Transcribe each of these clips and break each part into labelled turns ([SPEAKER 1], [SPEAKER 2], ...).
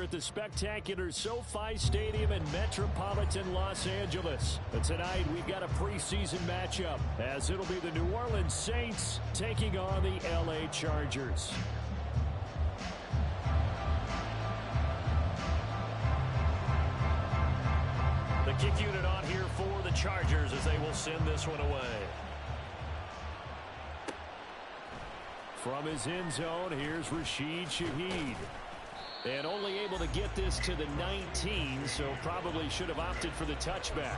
[SPEAKER 1] at the spectacular SoFi Stadium in metropolitan Los Angeles. But tonight we've got a preseason matchup as it'll be the New Orleans Saints taking on the LA Chargers. The kick unit on here for the Chargers as they will send this one away. From his end zone, here's Rashid Shaheed. And only able to get this to the 19, so probably should have opted for the touchback.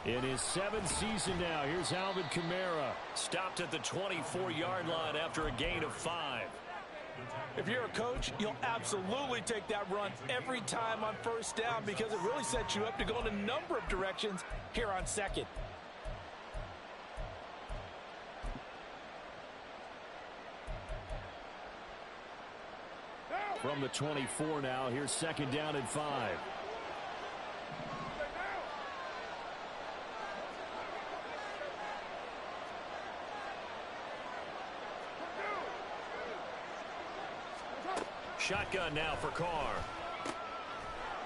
[SPEAKER 1] In his 7th season now, here's Alvin Kamara. Stopped at the 24-yard line after a gain of 5.
[SPEAKER 2] If you're a coach, you'll absolutely take that run every time on first down because it really sets you up to go in a number of directions here on second.
[SPEAKER 1] From the 24 now, here's 2nd down and 5. Shotgun now for Carr.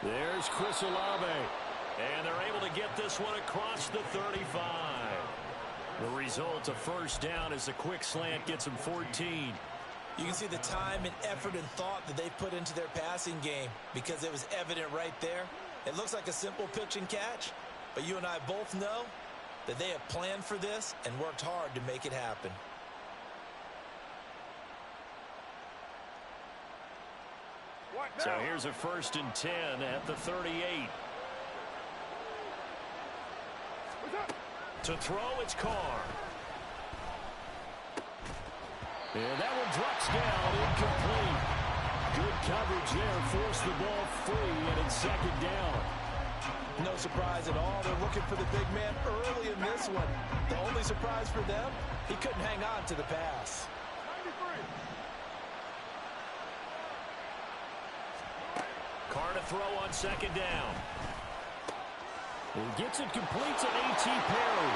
[SPEAKER 1] There's Chris Olave. And they're able to get this one across the 35. The result, a first down as the quick slant gets them 14.
[SPEAKER 2] You can see the time and effort and thought that they put into their passing game because it was evident right there. It looks like a simple pitch and catch, but you and I both know that they have planned for this and worked hard to make it happen.
[SPEAKER 1] So here's a 1st and 10 at the 38. To throw, it's Carr. And that one drops down, incomplete. Good coverage there, forced the ball free, and it's 2nd down.
[SPEAKER 2] No surprise at all. They're looking for the big man early in this one. The only surprise for them, he couldn't hang on to the pass.
[SPEAKER 1] Carr to throw on 2nd down. He gets it complete to A.T. Perry.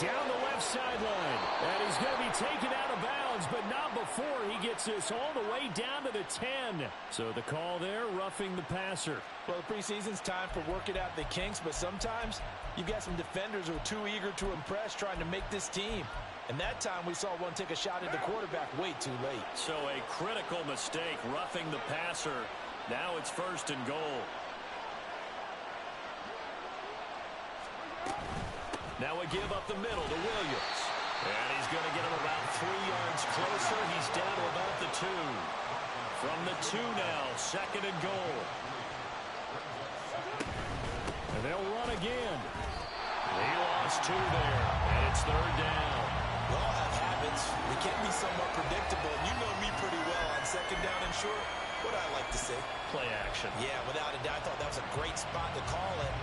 [SPEAKER 1] Down the left sideline. And he's going to be taken out of bounds, but not before he gets this all the way down to the 10. So the call there, roughing the passer.
[SPEAKER 2] Well, the preseason's time for working out the kinks, but sometimes you've got some defenders who are too eager to impress trying to make this team. And that time we saw one take a shot at the quarterback way too late.
[SPEAKER 1] So a critical mistake, roughing the passer. Now it's 1st and goal. Now a give up the middle to Williams. And he's going to get him about 3 yards closer. He's down to about the 2. From the 2 now, 2nd and goal. And they'll run again. He lost 2 there, and it's 3rd down.
[SPEAKER 2] We all have habits. They can be somewhat predictable. You know me pretty well on 2nd down and short. What do I like to say?
[SPEAKER 1] Play action.
[SPEAKER 2] Yeah, without a doubt, I thought that was a great spot to call it.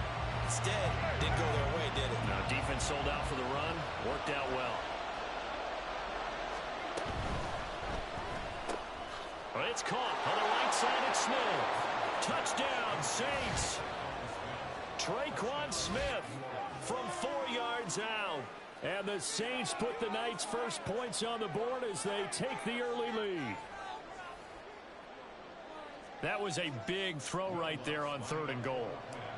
[SPEAKER 2] Instead, didn't go their way, did it?
[SPEAKER 1] No, defense sold out for the run. Worked out well. Well, it's caught on the right side at Smith. Touchdown, Saints. Traquan Smith from 4 yards out. And the Saints put the Knights' first points on the board as they take the early lead. That was a big throw right there on 3rd and goal.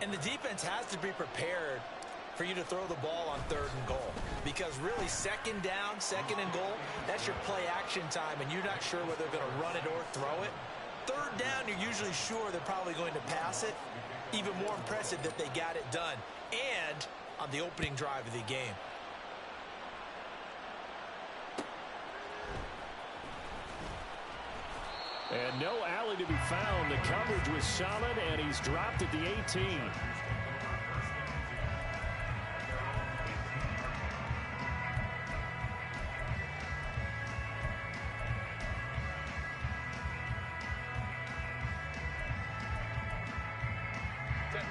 [SPEAKER 2] And the defense has to be prepared for you to throw the ball on 3rd and goal. Because really, 2nd down, 2nd and goal, that's your play action time, and you're not sure whether they're going to run it or throw it. 3rd down, you're usually sure they're probably going to pass it. Even more impressive that they got it done. And on the opening drive of the game. And no alley to be found. The coverage was solid, and he's dropped at the 18.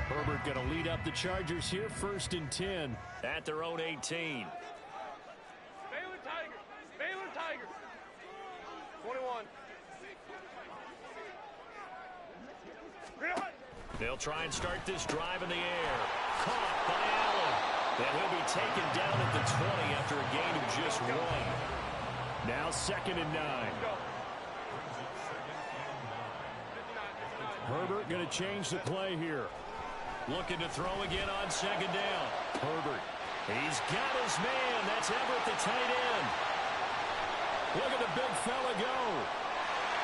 [SPEAKER 1] Herbert going to lead up the Chargers here, 1st and 10 at their own 18.
[SPEAKER 3] Baylor Tigers. Baylor Tigers. 21.
[SPEAKER 1] They'll try and start this drive in the air. Caught by Allen. And he'll be taken down at the 20 after a gain of just 1. Now 2nd and 9. Herbert going to change the play here. Looking to throw again on 2nd down. Herbert. He's got his man. That's Everett, the tight end. Look at the big fella go.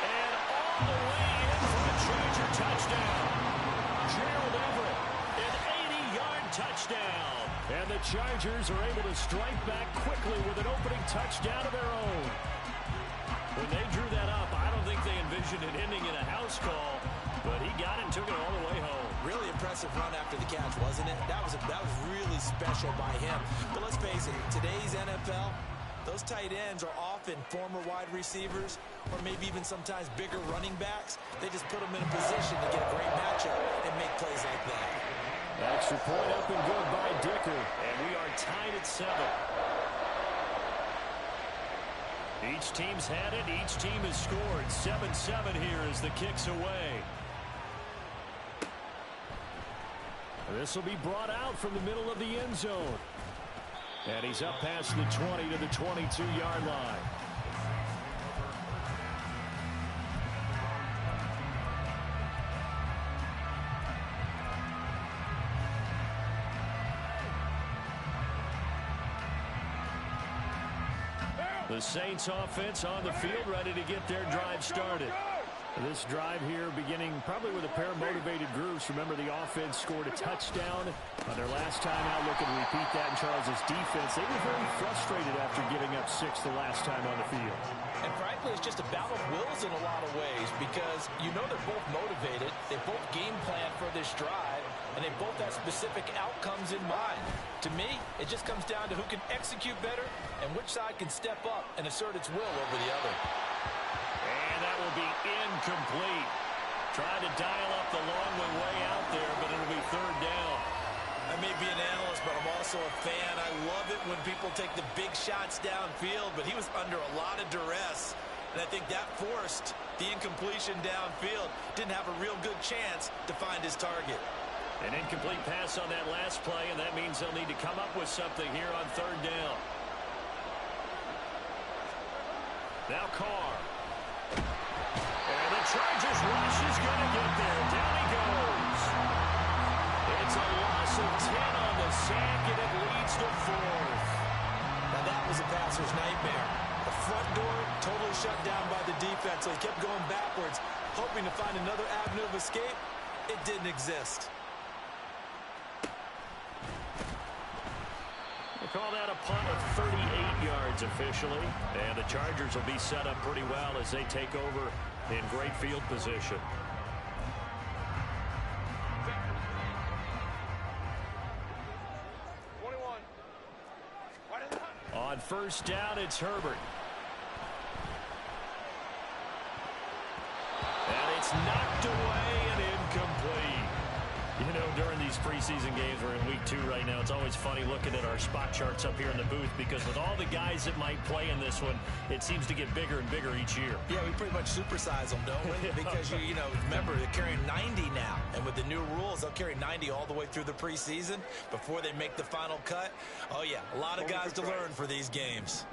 [SPEAKER 1] And all the way in for a Charger touchdown. Gerald Everett, an 80-yard touchdown. And the Chargers are able to strike back quickly with an opening touchdown of their own. When they drew that up, I don't think they envisioned it ending in a house call, but he got it and took it all the way home.
[SPEAKER 2] Really impressive run after the catch, wasn't it? That was really special by him. But let's face it, today's NFL, those tight ends are often former wide receivers or maybe even sometimes bigger running backs. They just put them in a position to get a great matchup and make plays like that.
[SPEAKER 1] Extra point up and good by Dicker. And we are tied at 7. Each team's had it. Each team has scored. 7-7 here as the kick's away. This will be brought out from the middle of the end zone. And he's up past the 20 to the 22-yard line. The Saints offense on the field, ready to get their drive started. This drive here beginning probably with a pair of motivated groups. Remember, the offense scored a touchdown on their last time out. Looking to repeat that in Charles' defense. They were very frustrated after giving up 6 the last time on the field.
[SPEAKER 2] And frankly, it's just a battle of wills in a lot of ways because you know they're both motivated. They both game plan for this drive, and they both have specific outcomes in mind. To me, it just comes down to who can execute better and which side can step up and assert its will over the other.
[SPEAKER 1] And that will be incomplete. Tried to dial up the long way out there, but it'll be 3rd down.
[SPEAKER 2] I may be an analyst, but I'm also a fan. I love it when people take the big shots downfield, but he was under a lot of duress. And I think that forced the incompletion downfield. Didn't have a real good chance to find his target.
[SPEAKER 1] An incomplete pass on that last play, and that means they'll need to come up with something here on 3rd down. Now Carr. And the Chargers rush is going to get there. Down he goes. It's a loss of 10 on the sack, and it leads to 4th.
[SPEAKER 2] Now that was a passer's nightmare. The front door totally shut down by the defense, so he kept going backwards, hoping to find another avenue of escape. It didn't exist.
[SPEAKER 1] They call that a punt of 38 yards officially. And the Chargers will be set up pretty well as they take over in great field position. On 1st down, it's Herbert. And it's knocked away and incomplete. You know, during these preseason games, we're in week 2 right now, it's always funny looking at our spot charts up here in the booth because with all the guys that might play in this one, it seems to get bigger and bigger each year.
[SPEAKER 2] Yeah, we pretty much supersize them, don't we? Because, you know, remember, they're carrying 90 now. And with the new rules, they'll carry 90 all the way through the preseason before they make the final cut. Oh, yeah, a lot of guys to learn for these games.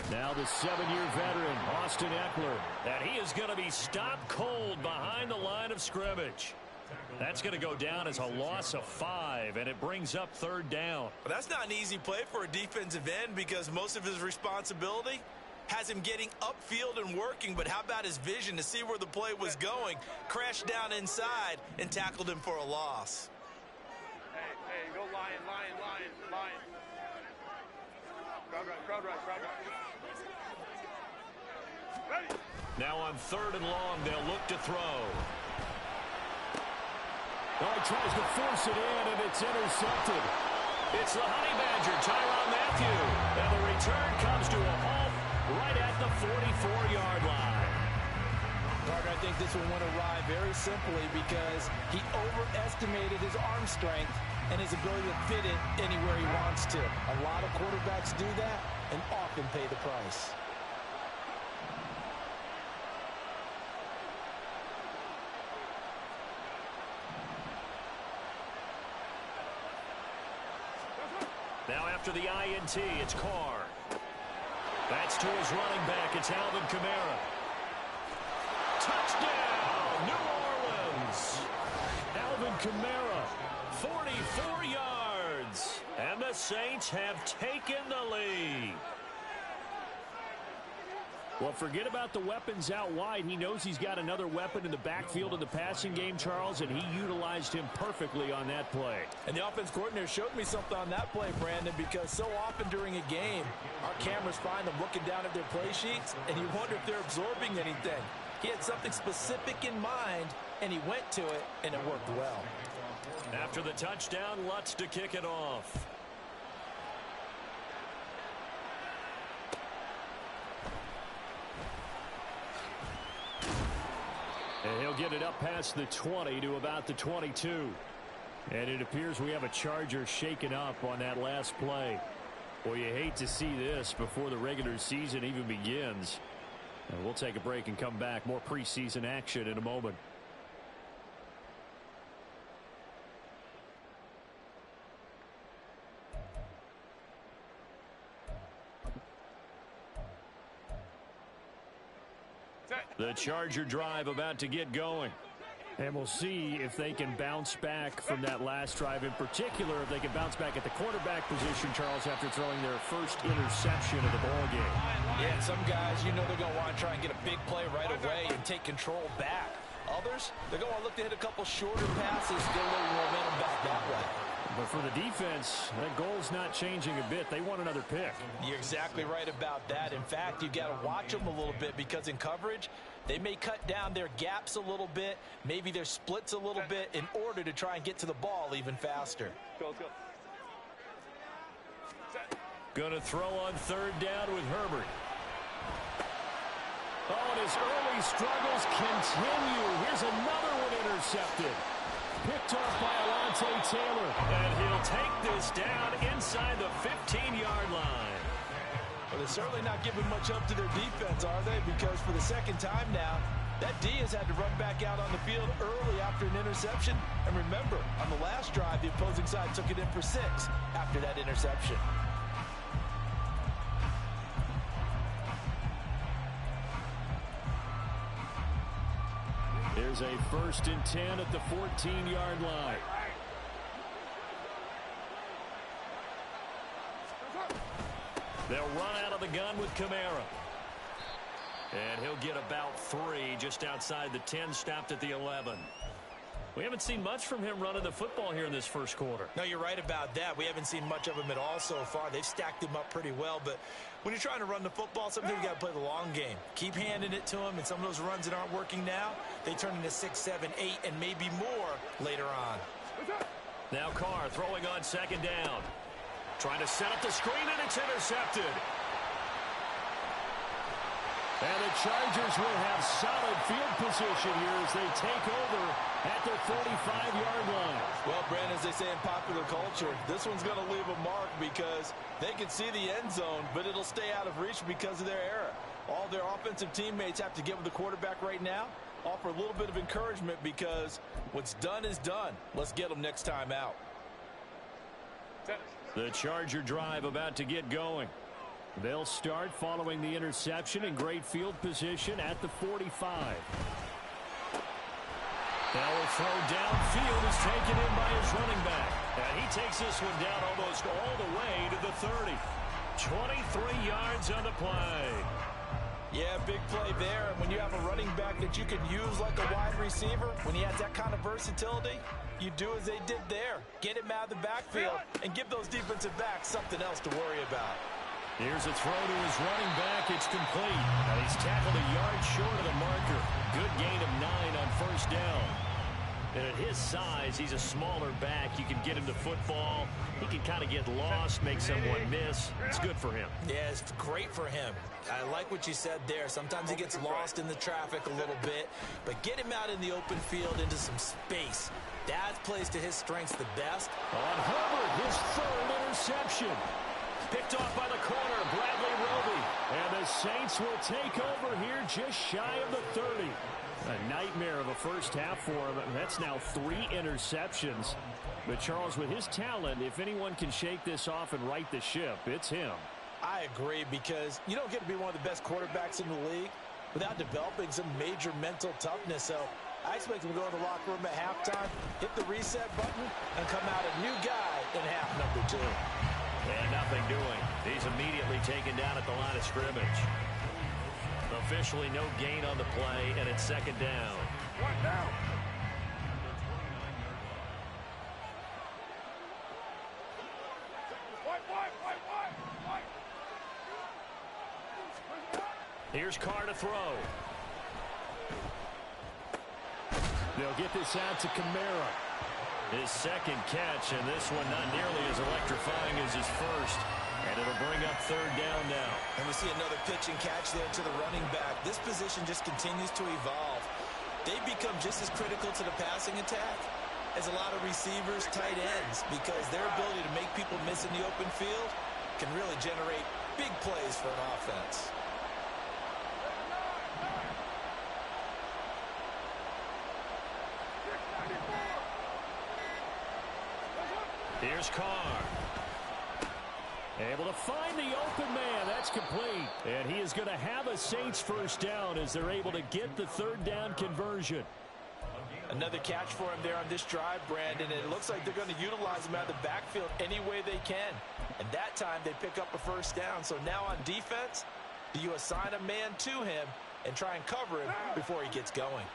[SPEAKER 1] Now the 7-year veteran, Austin Eckler. And he is going to be stopped cold behind the line of scrimmage. That's going to go down as a loss of 5, and it brings up 3rd down.
[SPEAKER 2] Well, that's not an easy play for a defensive end because most of his responsibility has him getting upfield and working, but how about his vision to see where the play was going? Crashed down inside and tackled him for a loss.
[SPEAKER 3] Hey, go Lion. Crowd right. Ready.
[SPEAKER 1] Now on 3rd and long, they'll look to throw. Oh, he tries to force it in, and it's intercepted. It's the Honey Badger, Tyrann Mathieu. And the return comes to a halt right at the 44-yard line.
[SPEAKER 2] Partner, I think this one went awry very simply because he overestimated his arm strength and his ability to fit it anywhere he wants to. A lot of quarterbacks do that and often pay the price.
[SPEAKER 1] Now after the INT, it's Carr. That's to his running back. It's Alvin Kamara. Touchdown, New Orleans. Alvin Kamara, 44 yards. And the Saints have taken the lead. Well, forget about the weapons out wide. He knows he's got another weapon in the backfield in the passing game, Charles, and he utilized him perfectly on that play.
[SPEAKER 2] And the offense coordinator showed me something on that play, Brandon, because so often during a game, our cameras find them looking down at their play sheets, and you wonder if they're absorbing anything. He had something specific in mind, and he went to it, and it worked well.
[SPEAKER 1] After the touchdown, Lutz to kick it off. And he'll get it up past the 20 to about the 22. And it appears we have a Charger shaken up on that last play. Well, you hate to see this before the regular season even begins. And we'll take a break and come back. More preseason action in a moment. The Charger drive about to get going. And we'll see if they can bounce back from that last drive. In particular, if they can bounce back at the quarterback position, Charles, after throwing their first interception of the ballgame.
[SPEAKER 2] Yeah, some guys, you know they're going to want to try and get a big play right away and take control back. Others, they're going to look to hit a couple shorter passes, get a little momentum back that way.
[SPEAKER 1] But for the defense, that goal's not changing a bit. They want another pick.
[SPEAKER 2] You're exactly right about that. In fact, you've got to watch them a little bit because in coverage, they may cut down their gaps a little bit, maybe their splits a little bit in order to try and get to the ball even faster.
[SPEAKER 3] Go, go.
[SPEAKER 1] Going to throw on third down with Herbert. Oh, and his early struggles continue. Here's another one intercepted. Picked off by Alontae Taylor. And he'll take this down inside the 15-yard line.
[SPEAKER 2] Well, they're certainly not giving much up to their defense, are they? Because for the second time now, that D has had to run back out on the field early after an interception. And remember, on the last drive, the opposing side took it in for 6 after that interception.
[SPEAKER 1] Here's a 1st and 10 at the 14-yard line. They'll run out of the gun with Kamara. And he'll get about 3 just outside the 10, stopped at the 11. We haven't seen much from him running the football here in this first quarter.
[SPEAKER 2] No, you're right about that. We haven't seen much of him at all so far. They've stacked him up pretty well, but when you're trying to run the football, sometimes you got to play the long game. Keep handing it to him, and some of those runs that aren't working now, they turn into 6, 7, 8, and maybe more later on.
[SPEAKER 1] Now Carr throwing on 2nd down. Trying to set up the screen, and it's intercepted. And the Chargers will have solid field position here as they take over at their 45-yard line.
[SPEAKER 2] Well, Brandon, as they say in popular culture, this one's going to leave a mark because they can see the end zone, but it'll stay out of reach because of their error. All their offensive teammates have to give the quarterback right now, offer a little bit of encouragement because what's done is done. Let's get them next time out.
[SPEAKER 1] The Charger drive about to get going. They'll start following the interception in great field position at the 45. Now a throw downfield is taken in by his running back. And he takes this one down almost all the way to the 30. 23 yards on the play.
[SPEAKER 2] Yeah, big play there. And when you have a running back that you can use like a wide receiver, when he has that kind of versatility, you do as they did there. Get him out of the backfield and give those defensive backs something else to worry about.
[SPEAKER 1] Here's a throw to his running back. It's complete. And he's tackled a yard short of the marker. Good gain of 9 on 1st down. And at his size, he's a smaller back. You can get him to football. He can kind of get lost, make someone miss. It's good for him.
[SPEAKER 2] Yeah, it's great for him. I like what you said there. Sometimes he gets lost in the traffic a little bit, but get him out in the open field into some space. That plays to his strengths the best.
[SPEAKER 1] On Herbert, his third interception. Picked off by the corner, Bradley Roby. And the Saints will take over here just shy of the 30. A nightmare of a first half for him. That's now 3 interceptions. But Charles, with his talent, if anyone can shake this off and right the ship, it's him.
[SPEAKER 2] I agree, because you don't get to be one of the best quarterbacks in the league without developing some major mental toughness. So I expect him to go in the locker room at halftime, hit the reset button, and come out a new guy in half number 2.
[SPEAKER 1] And nothing doing. He's immediately taken down at the line of scrimmage. Officially no gain on the play, and it's second down.
[SPEAKER 3] One down.
[SPEAKER 1] Here's Carr to throw. They'll get this out to Kamara. His second catch, and this one not nearly as electrifying as his first. And it'll bring up third down now.
[SPEAKER 2] And we see another pitch and catch there to the running back. This position just continues to evolve. They become just as critical to the passing attack as a lot of receivers, tight ends, because their ability to make people miss in the open field can really generate big plays for an offense.
[SPEAKER 1] Here's Carr. Able to find the open man. That's complete. And he is going to have a Saints first down as they're able to get the third down conversion.
[SPEAKER 2] Another catch for him there on this drive, Brandon. And it looks like they're going to utilize him out of the backfield any way they can. And that time they pick up a first down. So now on defense, do you assign a man to him and try and cover him before he gets going?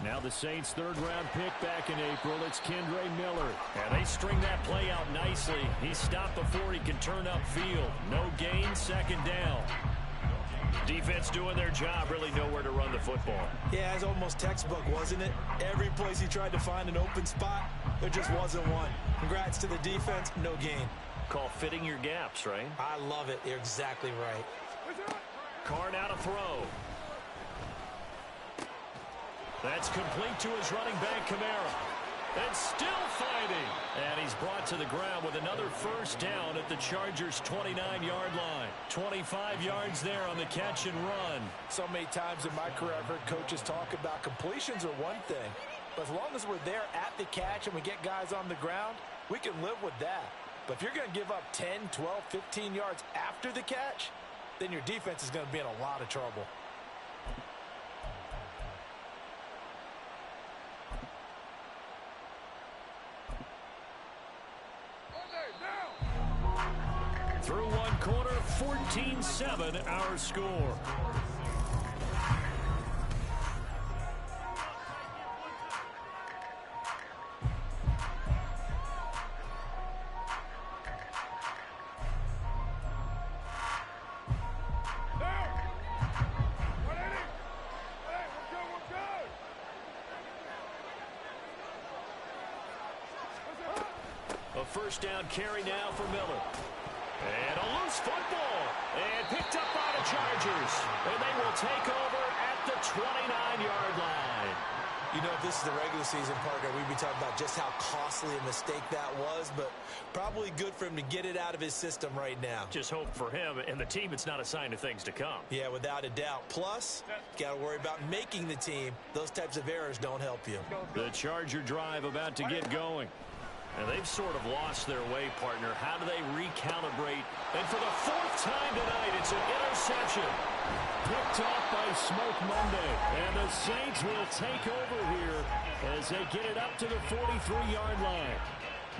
[SPEAKER 1] Now the Saints' third-round pick back in April. It's Kendre Miller. And they string that play out nicely. He's stopped before he can turn upfield. No gain, second down. Defense doing their job, really nowhere to run the football.
[SPEAKER 2] Yeah, it's almost textbook, wasn't it? Every place he tried to find an open spot, there just wasn't one. Congrats to the defense, no gain.
[SPEAKER 1] Call fitting your gaps, right?
[SPEAKER 2] I love it. You're exactly right.
[SPEAKER 1] Carr now to throw. That's complete to his running back, Kamara. And still fighting. And he's brought to the ground with another first down at the Chargers' 29-yard line. 25 yards there on the catch and run.
[SPEAKER 2] So many times in my career I've heard coaches talk about completions are one thing. But as long as we're there at the catch and we get guys on the ground, we can live with that. But if you're going to give up 10, 12, 15 yards after the catch, then your defense is going to be in a lot of trouble.
[SPEAKER 1] Through one quarter, 14-7 our score. A first down carry now for Miller. And a loose football. And picked up by the Chargers. And they will take over at the 29-yard line.
[SPEAKER 2] You know, if this is the regular season, Parker, we'd be talking about just how costly a mistake that was, but probably good for him to get it out of his system right now.
[SPEAKER 1] Just hope for him and the team it's not a sign of things to come.
[SPEAKER 2] Yeah, without a doubt. Plus, got to worry about making the team. Those types of errors don't help you.
[SPEAKER 1] The Charger drive about to get going. And they've sort of lost their way, partner. How do they recalibrate? And for the fourth time tonight, it's an interception. Picked off by Smoke Monday. And the Saints will take over here as they get it up to the 43-yard line.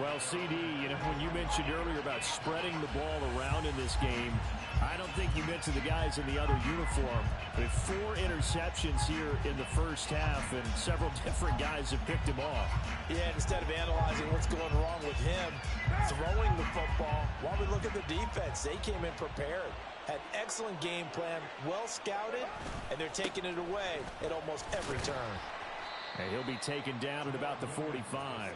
[SPEAKER 1] Well, CD, when you mentioned earlier about spreading the ball around in this game, I don't think you mentioned the guys in the other uniform. With 4 interceptions here in the first half, and several different guys have picked him off.
[SPEAKER 2] Yeah, instead of analyzing what's going wrong with him, throwing the football, while we look at the defense, they came in prepared. Had excellent game plan, well scouted, and they're taking it away at almost every turn.
[SPEAKER 1] And he'll be taken down at about the 45.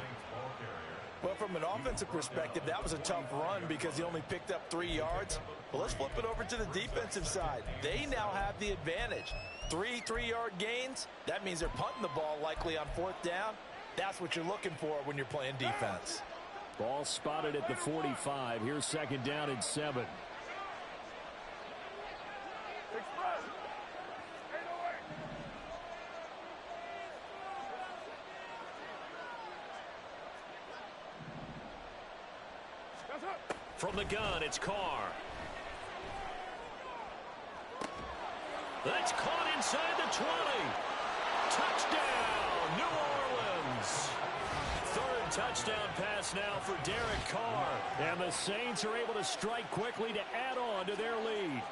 [SPEAKER 2] Well, from an offensive perspective, that was a tough run because he only picked up 3 yards. Well, let's flip it over to the defensive side. They now have the advantage. 3 3-yard gains, that means they're punting the ball likely on 4th down. That's what you're looking for when you're playing defense.
[SPEAKER 1] Ball spotted at the 45. Here's 2nd down and 7.
[SPEAKER 3] Express.
[SPEAKER 1] From the gun, it's Carr. That's caught inside the 20. Touchdown, New Orleans. 3rd touchdown pass now for Derek Carr. And the Saints are able to strike quickly to add on to their lead.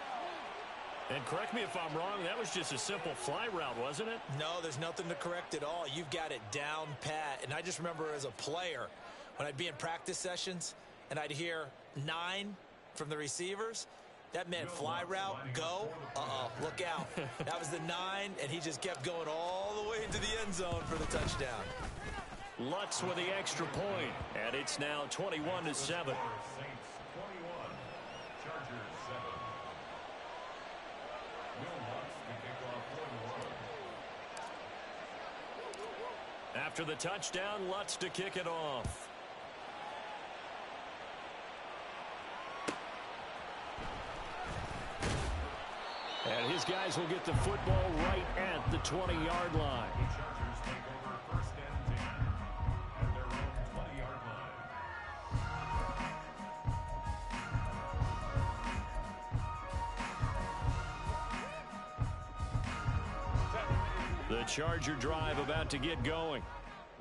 [SPEAKER 1] And correct me if I'm wrong, that was just a simple fly route, wasn't it?
[SPEAKER 2] No, there's nothing to correct at all. You've got it down pat. And I just remember as a player, when I'd be in practice sessions and I'd hear 9 from the receivers, that meant fly route, go, look out. That was the 9, and he just kept going all the way into the end zone for the touchdown.
[SPEAKER 1] Lutz with the extra point, and it's now 21-7. After the touchdown, Lutz to kick it off. And his guys will get the football right at the 20-yard line. The Charger drive about to get going.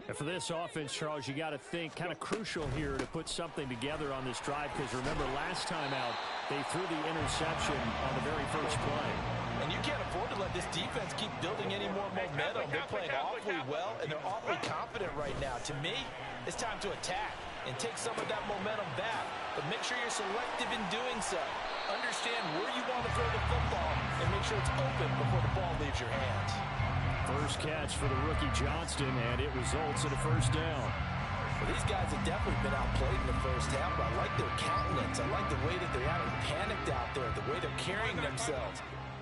[SPEAKER 1] And for this offense, Charles, you got to think kind of crucial here to put something together on this drive, because remember last time out they threw the interception on the very first play.
[SPEAKER 2] And you can't afford to let this defense keep building any more momentum. They're playing awfully well, and they're awfully confident right now. To me, it's time to attack and take some of that momentum back, but make sure you're selective in doing so. Understand where you want to throw the football and make sure it's open before the ball leaves your hands.
[SPEAKER 1] First catch for the rookie Johnston, and it results in a 1st down.
[SPEAKER 2] Well, these guys have definitely been outplayed in the first half, but I like their countenance. I like the way that they're having panicked out there, the way they're carrying themselves.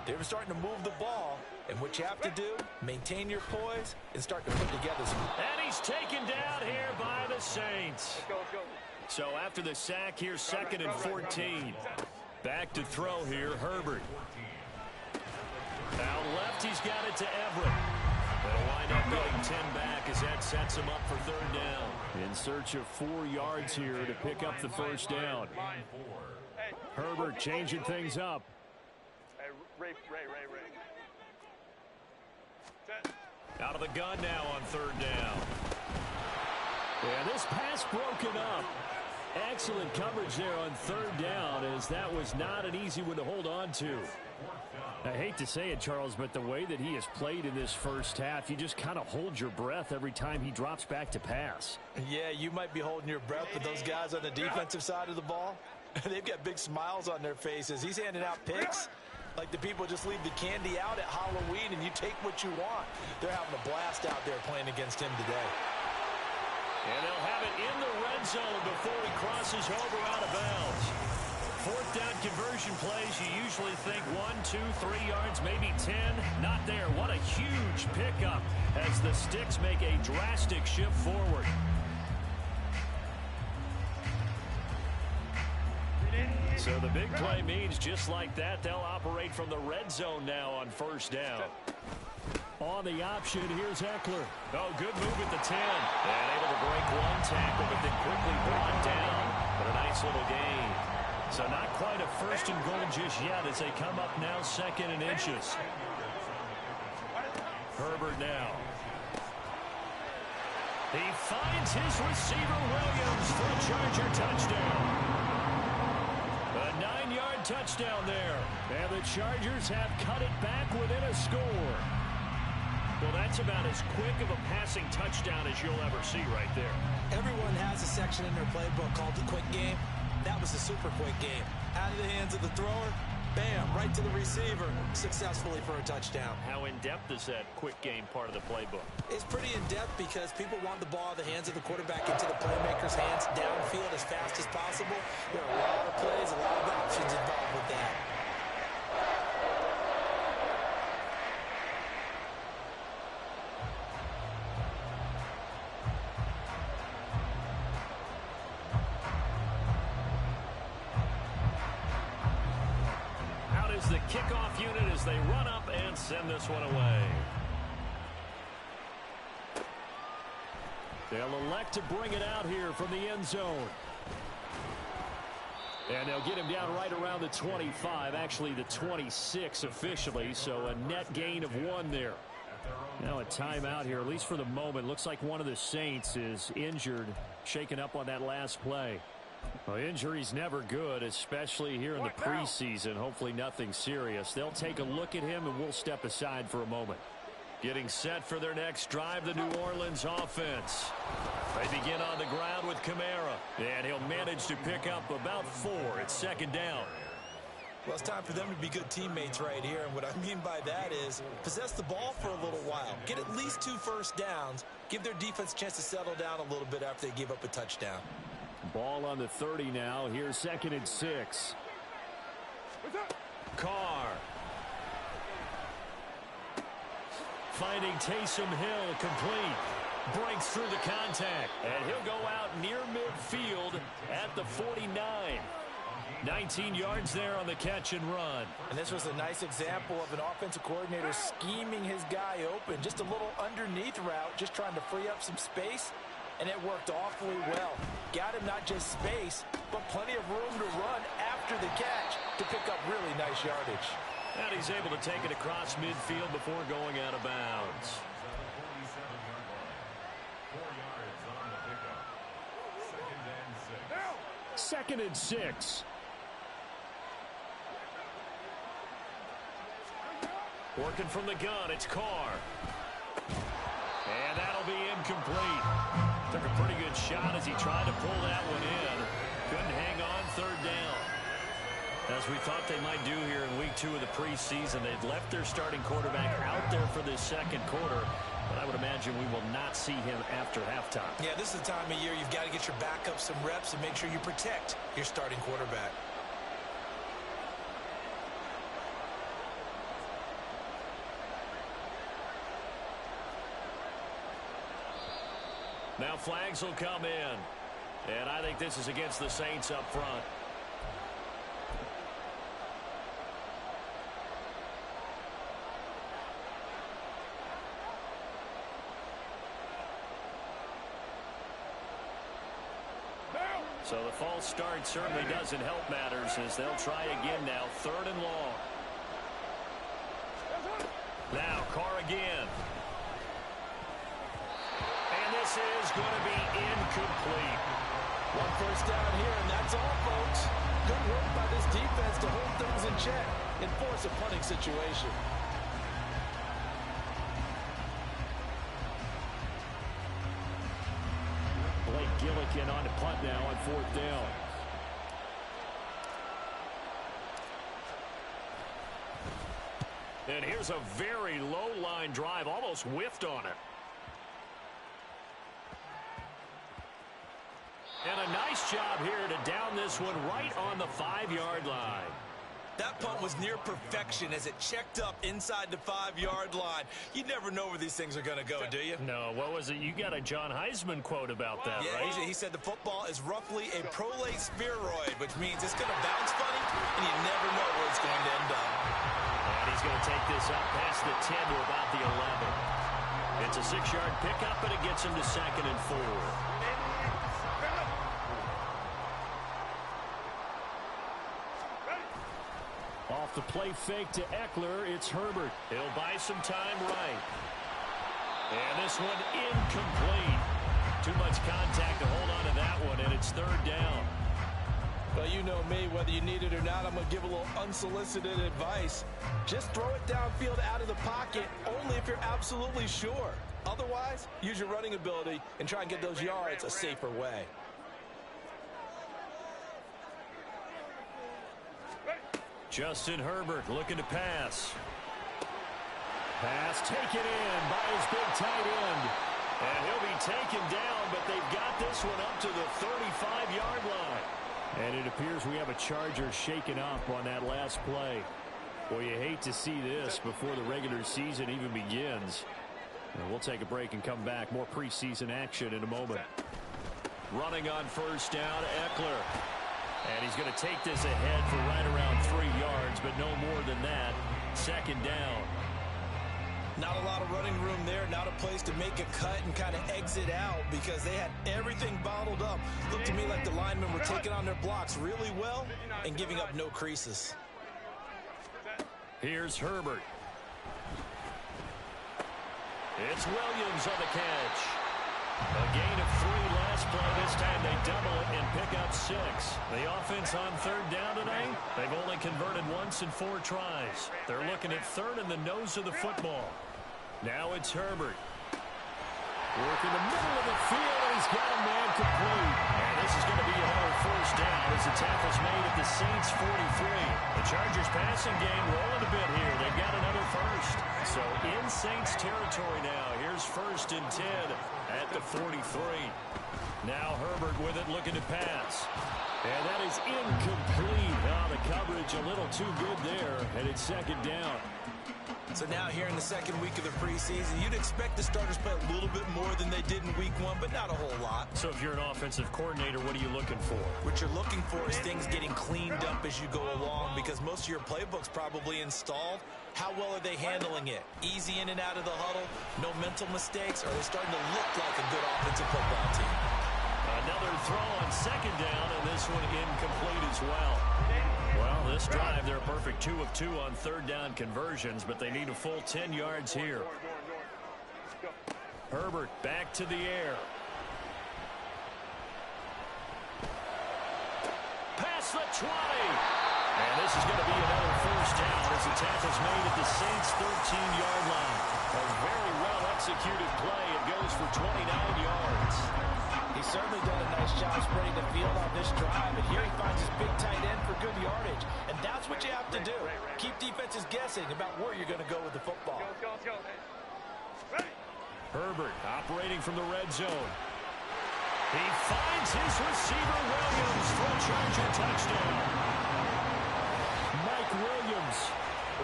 [SPEAKER 2] They were starting to move the ball, and what you have to do, maintain your poise and start to put together some.
[SPEAKER 1] And he's taken down here by the Saints.
[SPEAKER 3] Let's go, let's go.
[SPEAKER 1] So after the sack, here's 2nd and 14. Back to throw here, Herbert. Out left, he's got it to Everett. They'll wind up getting 10 back as that sets him up for 3rd down. In search of 4 yards here to pick up the 1st down. Herbert changing things up.
[SPEAKER 3] Hey, Ray.
[SPEAKER 1] Out of the gun now on 3rd down. Yeah, this pass broken up. Excellent coverage there on 3rd down, as that was not an easy one to hold on to. I hate to say it, Charles, but the way that he has played in this first half, you just kind of hold your breath every time he drops back to pass.
[SPEAKER 2] Yeah, you might be holding your breath, but those guys on the defensive side of the ball, they've got big smiles on their faces. He's handing out picks like the people just leave the candy out at Halloween and you take what you want. They're having a blast out there playing against him today.
[SPEAKER 1] And they'll have it in the red zone before he crosses over out of bounds. 4th down conversion plays, you usually think 1, 2, 3 yards, maybe 10. Not there. What a huge pickup as the Sticks make a drastic shift forward. So the big play means just like that, they'll operate from the red zone now on 1st down. On the option, here's Eckler. Oh, good move at the 10. And able to break 1 tackle, but then quickly brought down. But a nice little gain. So not quite a 1st and goal just yet as they come up now 2nd and inches. Herbert now. He finds his receiver, Williams, for a Charger touchdown. A 9-yard touchdown there. And the Chargers have cut it back within a score. Well, that's about as quick of a passing touchdown as you'll ever see right there.
[SPEAKER 2] Everyone has a section in their playbook called the quick game. That was a super quick game. Out of the hands of the thrower, bam, right to the receiver, successfully for a touchdown.
[SPEAKER 1] How in-depth is that quick game part of the playbook?
[SPEAKER 2] It's pretty in-depth because people want the ball in the hands of the quarterback into the playmaker's hands downfield as fast as possible. There are a lot of plays, a lot of options involved with that.
[SPEAKER 1] The kickoff unit as they run up and send this one away. They'll elect to bring it out here from the end zone. And they'll get him down right around the 25, actually the 26 officially, so a net gain of 1 there. Now a timeout here, at least for the moment. Looks like one of the Saints is injured, shaken up on that last play. Well, injury's never good, especially here in the preseason. Hopefully nothing serious. They'll take a look at him, and we'll step aside for a moment. Getting set for their next drive, the New Orleans offense. They begin on the ground with Kamara, and he'll manage to pick up about 4. It's second down.
[SPEAKER 2] Well, it's time for them to be good teammates right here, and what I mean by that is possess the ball for a little while. Get at least 2 first downs. Give their defense a chance to settle down a little bit after they give up a touchdown.
[SPEAKER 1] Ball on the 30 now. Here's 2nd and 6. Carr. Finding Taysom Hill complete. Breaks through the contact. And he'll go out near midfield at the 49. 19 yards there on the catch and run. And this was a nice example of an offensive coordinator scheming his guy open. Just a little underneath route, just trying to free up some space. And it worked awfully well. Got him not just space, but plenty of room to run after the catch to pick up really nice yardage. And he's able to take it across midfield before going out of bounds. 2nd and 6. Working from the gun, it's Carr. And that'll be incomplete. Took a pretty good shot as he tried to pull that one in. Couldn't hang on, 3rd down. As we thought they might do here in week 2 of the preseason, they've left their starting quarterback out there for this 2nd quarter. But I would imagine we will not see him after halftime.
[SPEAKER 2] Yeah, this is the time of year you've got to get your backup some reps and make sure you protect your starting quarterback.
[SPEAKER 1] Now flags will come in. And I think this is against the Saints up front. So the false start certainly doesn't help matters as they'll try again now. 3rd and long. Now Carr again. And this is going to be incomplete.
[SPEAKER 2] 1 first down here, and that's all, folks. Good work by this defense to hold things in check and force a punting situation.
[SPEAKER 1] Blake Gillikin on the punt now on 4th down. And here's a very low line drive, almost whiffed on it. And a nice job here to down this one right on the 5-yard line.
[SPEAKER 2] That punt was near perfection as it checked up inside the 5-yard line. You never know where these things are going to go, do you?
[SPEAKER 1] No, what was it? You got a John Heisman quote about that,
[SPEAKER 2] yeah,
[SPEAKER 1] right?
[SPEAKER 2] He said the football is roughly a prolate spheroid, which means it's going to bounce funny, and you never know where it's going to end up.
[SPEAKER 1] And he's going to take this up past the 10 to about the 11. It's a 6-yard pickup, and it gets him to 2nd and 4. Off the play fake to Eckler, it's Herbert. He'll buy some time right. And this one incomplete. Too much contact to hold on to that one, and it's third down.
[SPEAKER 2] Well, you know me, whether you need it or not, I'm going to give a little unsolicited advice. Just throw it downfield out of the pocket, only if you're absolutely sure. Otherwise, use your running ability and try and get those yards a safer way.
[SPEAKER 1] Justin Herbert looking to pass. Pass taken in by his big tight end. And he'll be taken down, but they've got this one up to the 35-yard line. And it appears we have a Charger shaken up on that last play. Well, you hate to see this before the regular season even begins. And we'll take a break and come back. More preseason action in a moment. Running on first down, Eckler. And he's going to take this ahead for right around 3 yards, but no more than that. Second down.
[SPEAKER 2] Not a lot of running room there, not a place to make a cut and kind of exit out because they had everything bottled up. Looked to me like the linemen were taking on their blocks really well and giving up no creases.
[SPEAKER 1] Here's Herbert. It's Williams on the catch. A gain of 3 last play. This time they double it and pick up 6. The offense on third down tonight, they've only converted once in 4 tries. They're looking at third in the nose of the football. Now it's Herbert. Working the middle of the field, and he's got a man complete. And this is going to be another first down as the tackle's made at the Saints 43. The Chargers passing game rolling a bit here. They've got another first. So in Saints territory now. Here's first and 10 at the 43. Now Herbert with it, looking to pass. And that is incomplete. Oh, the coverage a little too good there, and it's second down.
[SPEAKER 2] So now here in the second week of the preseason, you'd expect the starters play a little bit more than they did in week 1, but not a whole lot.
[SPEAKER 1] So if you're an offensive coordinator, what are you looking for?
[SPEAKER 2] What you're looking for is things getting cleaned up as you go along because most of your playbook's probably installed. How well are they handling it? Easy in and out of the huddle, no mental mistakes, or are they starting to look like a good offensive football team?
[SPEAKER 1] Another throw on second down, and this one incomplete as well. Well, this drive, they're a perfect 2 of 2 on third down conversions, but they need a full 10 yards here. Herbert back to the air. Past the 20. And this is going to be another first down as the tackle's made at the Saints' 13-yard line. A very well-executed play. It goes for 29 yards.
[SPEAKER 2] He's certainly done a nice job spreading the field on this drive, and here he finds his big tight end for good yardage. And that's what you have to do. Keep defenses guessing about where you're going to go with the football.
[SPEAKER 1] Herbert operating from the red zone. He finds his receiver, Williams, for a Charger touchdown. Mike Williams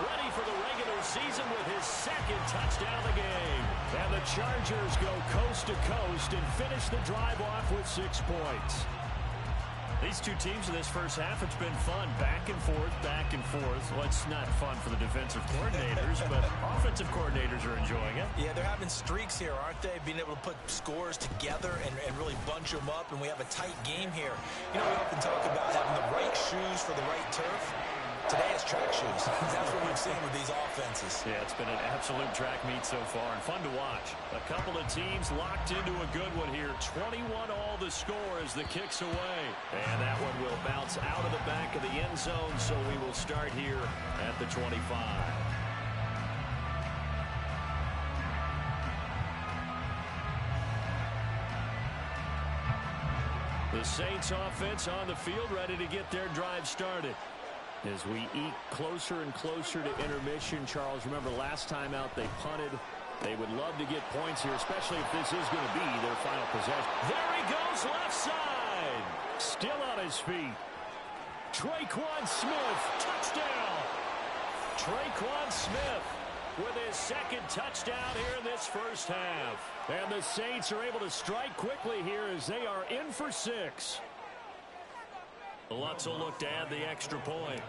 [SPEAKER 1] ready for the regular season with his second touchdown of the game. And the Chargers go coast to coast and finish the drive off with 6 points. These two teams in this first half, it's been fun. Back and forth, back and forth. Well, it's not fun for the defensive coordinators, but offensive coordinators are enjoying it.
[SPEAKER 2] Yeah, they're having streaks here, aren't they? Being able to put scores together and really bunch them up, and we have a tight game here. You know, we often talk about having the right shoes for the right turf. Today it's track shoes. That's what we've seen with these offenses.
[SPEAKER 1] Yeah, it's been an absolute track meet so far and fun to watch. A couple of teams locked into a good one here. 21 all the score as the kick's away. And that one will bounce out of the back of the end zone, so we will start here at the 25. The Saints offense on the field ready to get their drive started. As we eke closer and closer to intermission, Charles, remember last time out they punted. They would love to get points here, especially if this is going to be their final possession. There he goes, left side. Still on his feet. Tre'Quan Smith, touchdown. Tre'Quan Smith with his second touchdown here in this first half. And the Saints are able to strike quickly here as they are in for 6. Lutz will look to add the extra point.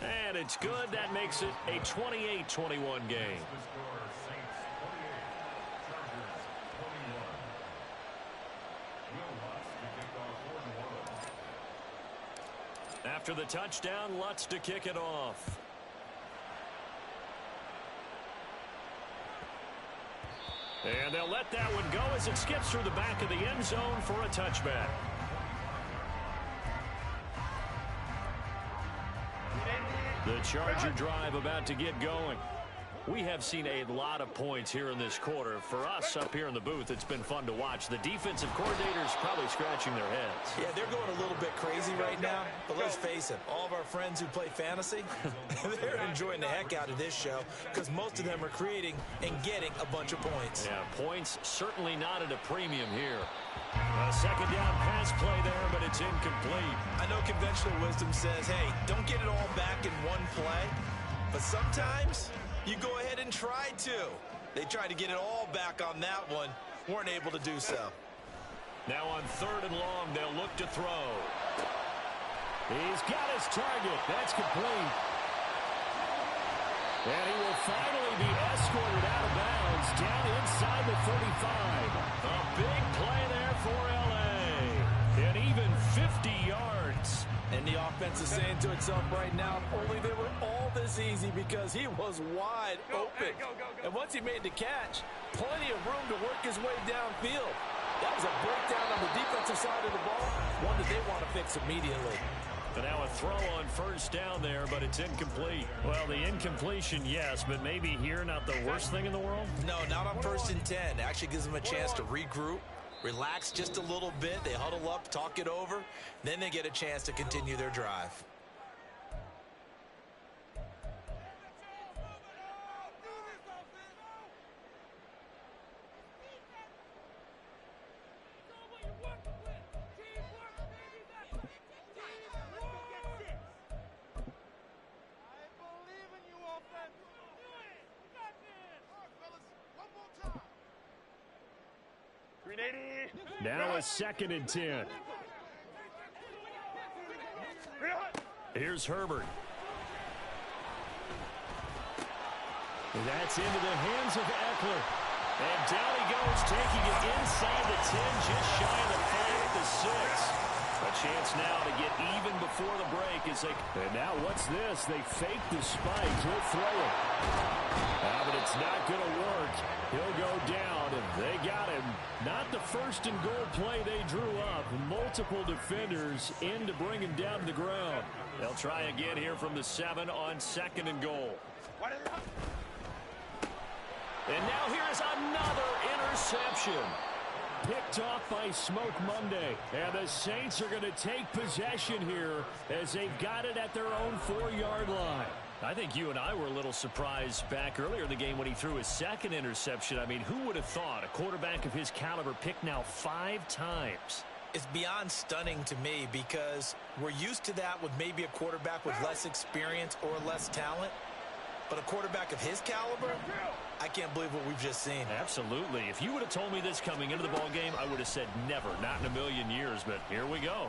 [SPEAKER 1] And it's good. That makes it a 28-21 game. After the touchdown, Lutz to kick it off. And they'll let that one go as it skips through the back of the end zone for a touchback. The Charger drive about to get going. We have seen a lot of points here in this quarter. For us up here in the booth, it's been fun to watch. The defensive coordinators probably scratching their heads.
[SPEAKER 2] Yeah, they're going a little bit crazy right now. But let's face it, all of our friends who play fantasy, they're enjoying the heck out of this show because most of them are creating and getting a bunch of points.
[SPEAKER 1] Yeah, points certainly not at a premium here. A second down pass play there, but it's incomplete.
[SPEAKER 2] I know conventional wisdom says, hey, don't get it all back in one play. But sometimes you go ahead and try to. They tried to get it all back on that one. Weren't able to do so.
[SPEAKER 1] Now on 3rd and long, they'll look to throw. He's got his target. That's complete. And he will finally be escorted out of bounds down inside the 35. A big play there for L.A. And even 50 yards.
[SPEAKER 2] And the offense is saying to itself right now, only they were all this easy because he was wide open. And once he made the catch, plenty of room to work his way downfield. That was a breakdown on the defensive side of the ball, one that they want to fix immediately.
[SPEAKER 1] But now a throw on 1st down there, but it's incomplete. Well, the incompletion, yes, but maybe here not the worst thing in the world?
[SPEAKER 2] No, not on 1st and 10. It actually gives them a chance to regroup, relax just a little bit. They huddle up, talk it over. Then they get a chance to continue their drive.
[SPEAKER 1] Now a 2nd and 10. Here's Herbert. That's into the hands of Eckler. And down he goes, taking it inside the 10, just shy of the 5 at the 6. A chance now to get even before the break as they... And now what's this? They fake the spike. He'll throw it. But it's not going to work. He'll go down, and they got him. Not the 1st and goal play they drew up. Multiple defenders in to bring him down to the ground. They'll try again here from the 7 on 2nd and goal. And now here is another interception. Picked off by Smoke Monday. And the Saints are going to take possession here as they've got it at their own 4-yard line. I think you and I were a little surprised back earlier in the game when he threw his 2nd interception. I mean, who would have thought a quarterback of his caliber picked now 5 times?
[SPEAKER 2] It's beyond stunning to me because we're used to that with maybe a quarterback with less experience or less talent. But a quarterback of his caliber, I can't believe what we've just seen.
[SPEAKER 1] Absolutely. If you would have told me this coming into the ball game, I would have said never, not in a million years. But here we go.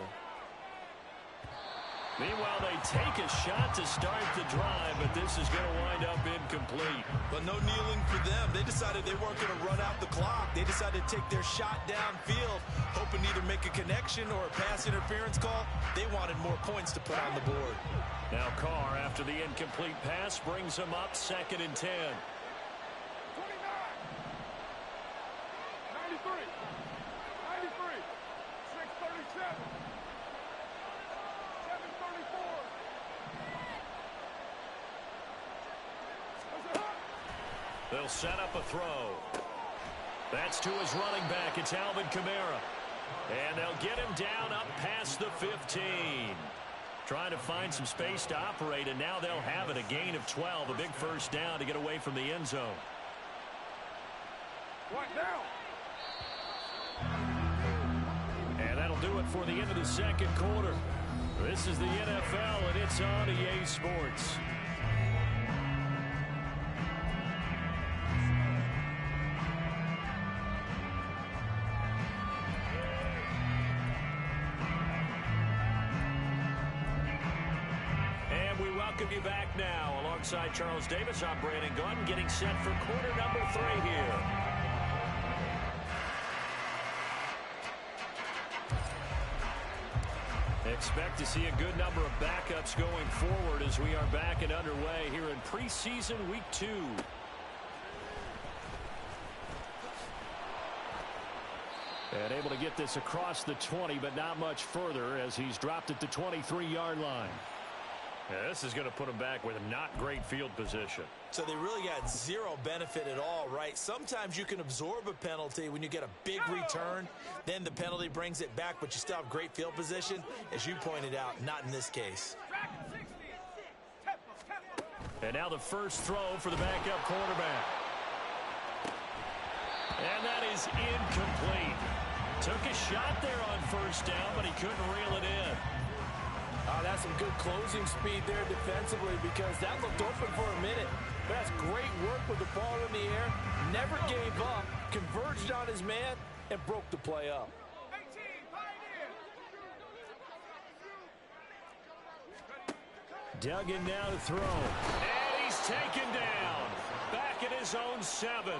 [SPEAKER 1] Meanwhile, they take a shot to start the drive, but this is going to wind up incomplete.
[SPEAKER 2] But no kneeling for them. They decided they weren't going to run out the clock. They decided to take their shot downfield, hoping to either make a connection or a pass interference call. They wanted more points to put on the board.
[SPEAKER 1] Now Carr, after the incomplete pass, brings them up 2nd and 10.
[SPEAKER 3] 93, 637.
[SPEAKER 1] They'll set up a throw. That's to his running back. It's Alvin Kamara. And they'll get him down up past the 15. Trying to find some space to operate, and now they'll have it. A gain of 12, a big 1st down to get away from the end zone.
[SPEAKER 3] What now?
[SPEAKER 1] And that'll do it for the end of the 2nd quarter. This is the NFL, and it's on EA Sports. Welcome you back now. Alongside Charles Davis, I'm Brandon Gunn, getting set for quarter number 3 here. Expect to see a good number of backups going forward as we are back and underway here in preseason week 2. And able to get this across the 20, but not much further as he's dropped at the 23-yard line. Yeah, this is going to put him back with not great field position.
[SPEAKER 2] So they really got zero benefit at all, right? Sometimes you can absorb a penalty when you get a big return. Then the penalty brings it back, but you still have great field position. As you pointed out, not in this case.
[SPEAKER 1] And now the first throw for the backup quarterback. And that is incomplete. Took a shot there on first down, but he couldn't reel it in.
[SPEAKER 4] That's some good closing speed there defensively because that looked open for a minute. But that's great work with the ball in the air. Never gave up, converged on his man, and broke the play up.
[SPEAKER 1] Dug in now to throw. And he's taken down. Back at his own 7.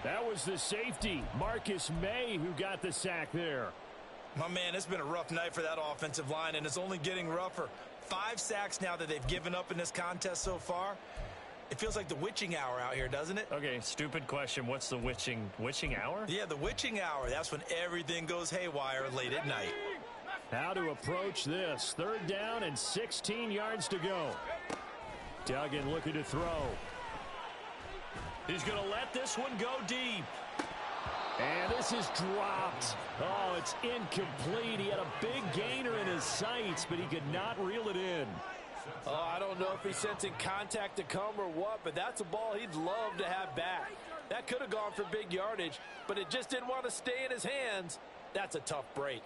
[SPEAKER 1] That was the safety, Marcus May, who got the sack there.
[SPEAKER 2] My man, it's been a rough night for that offensive line, and it's only getting rougher. 5 sacks now that they've given up in this contest so far. It feels like the witching hour out here, doesn't it?
[SPEAKER 1] Okay, stupid question. What's the witching hour?
[SPEAKER 2] Yeah, the witching hour. That's when everything goes haywire late at night.
[SPEAKER 1] How to approach this. 3rd down and 16 yards to go. Duggan looking to throw. He's going to let this one go deep. And this is dropped. Oh, it's incomplete. He had a big gainer in his sights, but he could not reel it in.
[SPEAKER 4] Oh, I don't know if he's sensing contact to come or what, but that's a ball he'd love to have back. That could have gone for big yardage, but it just didn't want to stay in his hands. That's a tough break.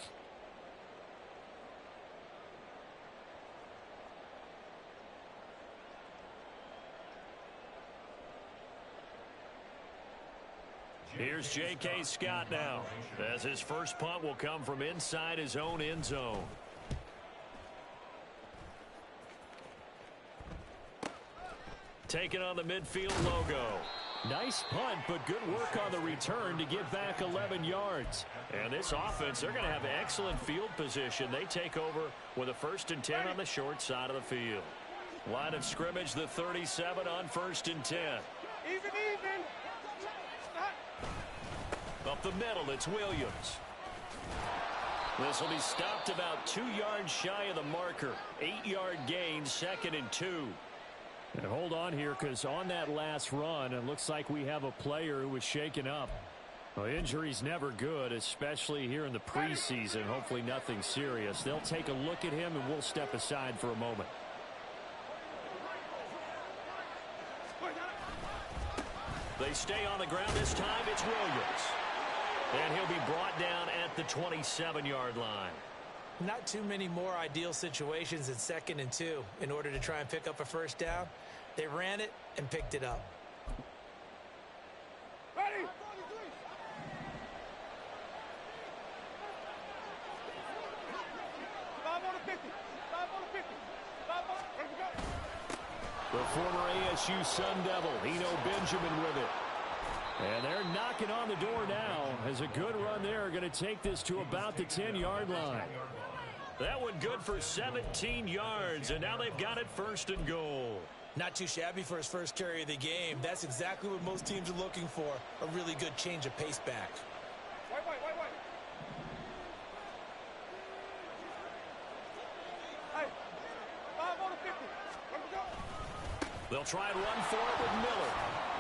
[SPEAKER 1] Here's J.K. Scott now, as his first punt will come from inside his own end zone. Taking on the midfield logo. Nice punt, but good work on the return to get back 11 yards. And this offense, they're going to have excellent field position. They take over with a 1st and 10 on the short side of the field. Line of scrimmage, the 37 on 1st and 10.
[SPEAKER 3] Even.
[SPEAKER 1] Up the middle, it's Williams. This will be stopped about 2 yards shy of the marker. 8-yard gain, 2nd and 2. And hold on here, because on that last run, it looks like we have a player who was shaken up. Well, injury's never good, especially here in the preseason. Hopefully nothing serious. They'll take a look at him, and we'll step aside for a moment. They stay on the ground this time. It's Williams. And he'll be brought down at the 27-yard line.
[SPEAKER 2] Not too many more ideal situations in 2nd and 2 in order to try and pick up a 1st down. They ran it and picked it up.
[SPEAKER 3] Ready.
[SPEAKER 1] The former ASU Sun Devil, Eno Benjamin with it. And they're knocking on the door now as a good run there. Going to take this to about the 10-yard line. That one good for 17 yards, and now they've got it 1st and goal.
[SPEAKER 2] Not too shabby for his first carry of the game. That's exactly what most teams are looking for, a really good change of pace back.
[SPEAKER 3] White. Hey, 5 on the 50. Where we go?
[SPEAKER 1] They'll try and run for it with Miller.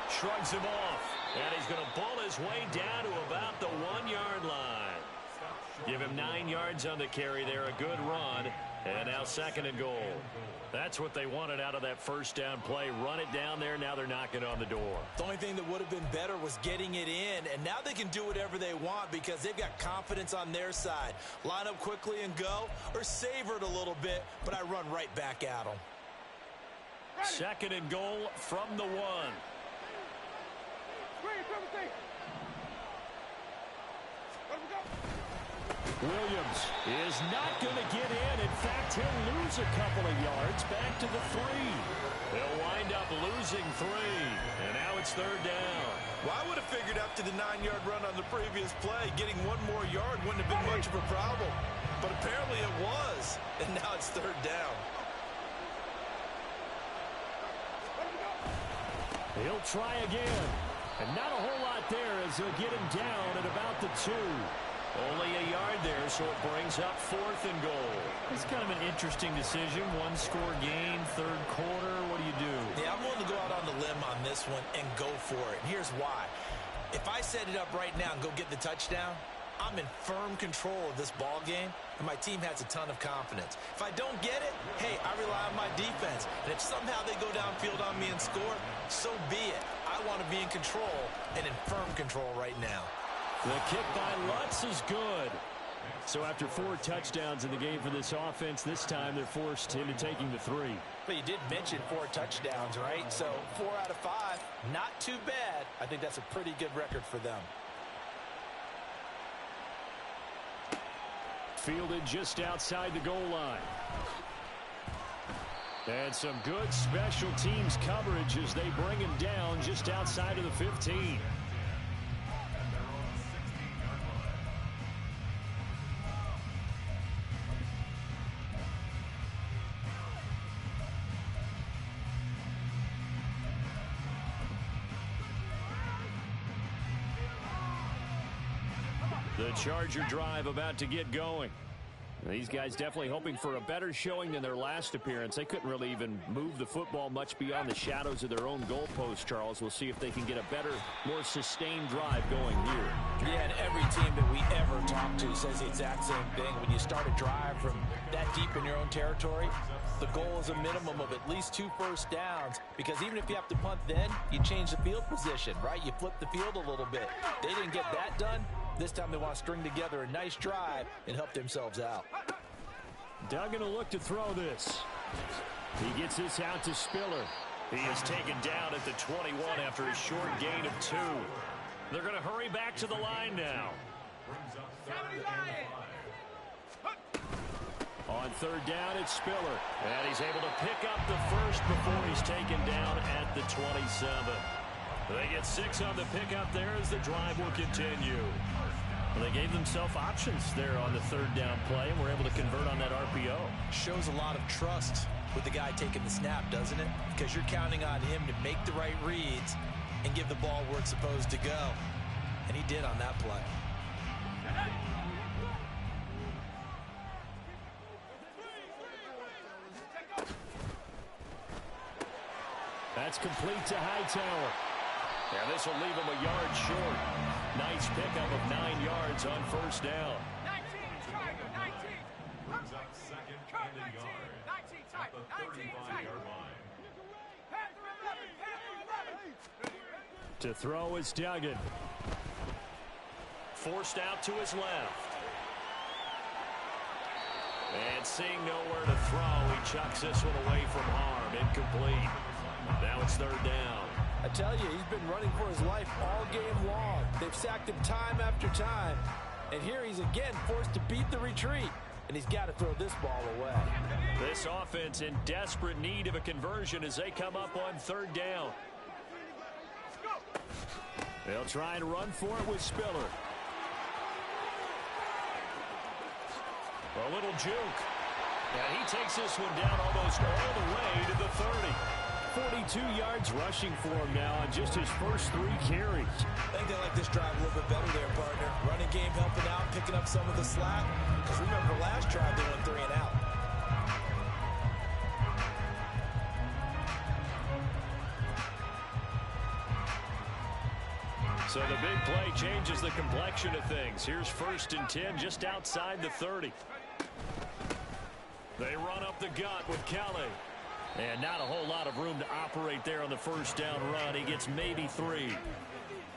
[SPEAKER 1] Shrugs him off. And he's going to bull his way down to about the 1-yard line. Give him 9 yards on the carry there. A good run. And now 2nd and goal. That's what they wanted out of that 1st down play. Run it down there. Now they're knocking on the door.
[SPEAKER 2] The only thing that would have been better was getting it in. And now they can do whatever they want because they've got confidence on their side. Line up quickly and go, or savor it a little bit, but I run right back at them.
[SPEAKER 1] 2nd and goal from the 1. Williams is not going to get in. In fact, he'll lose a couple of yards back to the 3. They'll wind up losing 3. And now it's 3rd down.
[SPEAKER 2] Well, I would have figured after the 9-yard run on the previous play, getting 1 more yard wouldn't have been much of a problem. But apparently it was. And now it's 3rd down.
[SPEAKER 1] He'll try again. And not a whole lot there as he'll get him down at about the 2. Only a yard there, so it brings up 4th and goal. It's kind of an interesting decision. One-score game, third quarter. What do you do?
[SPEAKER 2] Yeah, I'm willing to go out on the limb on this one and go for it. And here's why. If I set it up right now and go get the touchdown, I'm in firm control of this ball game, and my team has a ton of confidence. If I don't get it, hey, I rely on my defense. And if somehow they go downfield on me and score, so be it. I want to be in control and in firm control right now.
[SPEAKER 1] The kick by Lutz is good. So after 4 touchdowns in the game for this offense, this time they're forced into taking the 3.
[SPEAKER 2] But you did mention 4 touchdowns, right? So 4 out of 5, not too bad. I think that's a pretty good record for them.
[SPEAKER 1] Fielded just outside the goal line. And some good special teams coverage as they bring him down just outside of the 15. The Charger drive about to get going. These guys definitely hoping for a better showing than their last appearance. They couldn't really even move the football much beyond the shadows of their own goalpost, Charles. We'll see if they can get a better, more sustained drive going here.
[SPEAKER 2] Yeah, and every team that we ever talk to says the exact same thing. When you start a drive from that deep in your own territory, the goal is a minimum of at least 2 first downs, because even if you have to punt then, you change the field position, right? You flip the field a little bit. They didn't get that done. This time they want to string together a nice drive and help themselves out.
[SPEAKER 1] Duggan will look to throw this. He gets this out to Spiller. He is taken down at the 21 after a short gain of 2. They're going to hurry back to the line now. On 3rd down, it's Spiller. And he's able to pick up the first before he's taken down at the 27. They get 6 on the pickup there as the drive will continue. Well, they gave themselves options there on the 3rd down play, and were able to convert on that RPO.
[SPEAKER 2] Shows a lot of trust with the guy taking the snap, doesn't it? Because you're counting on him to make the right reads and give the ball where it's supposed to go. And he did on that play.
[SPEAKER 1] That's complete to Hightower. And this will leave him a yard short. Nice pickup of 9 yards on 1st down.
[SPEAKER 3] 19, Tiger, 19. Brings up 2nd and a yard. 19, Tiger, 19, Tiger. Panther 11, Panther 11.
[SPEAKER 1] To throw is Duggan. Forced out to his left. And seeing nowhere to throw, he chucks this one away from harm. Incomplete. Now it's 3rd down.
[SPEAKER 4] I tell you, he's been running for his life all game long. They've sacked him time after time. And here he's again forced to beat the retreat. And he's got to throw this ball away.
[SPEAKER 1] This offense in desperate need of a conversion as they come up on 3rd down. They'll try and run for it with Spiller. A little juke. And he takes this one down almost all the way to the 30. 42 yards rushing for him now on just his first 3 carries.
[SPEAKER 2] I think they like this drive a little bit better there, partner. Running game helping out, picking up some of the slack. Because remember, last drive they went 3 and out.
[SPEAKER 1] So the big play changes the complexion of things. Here's 1st and 10 just outside the 30. They run up the gut with Kelly. And not a whole lot of room to operate there on the 1st down run. He gets maybe 3.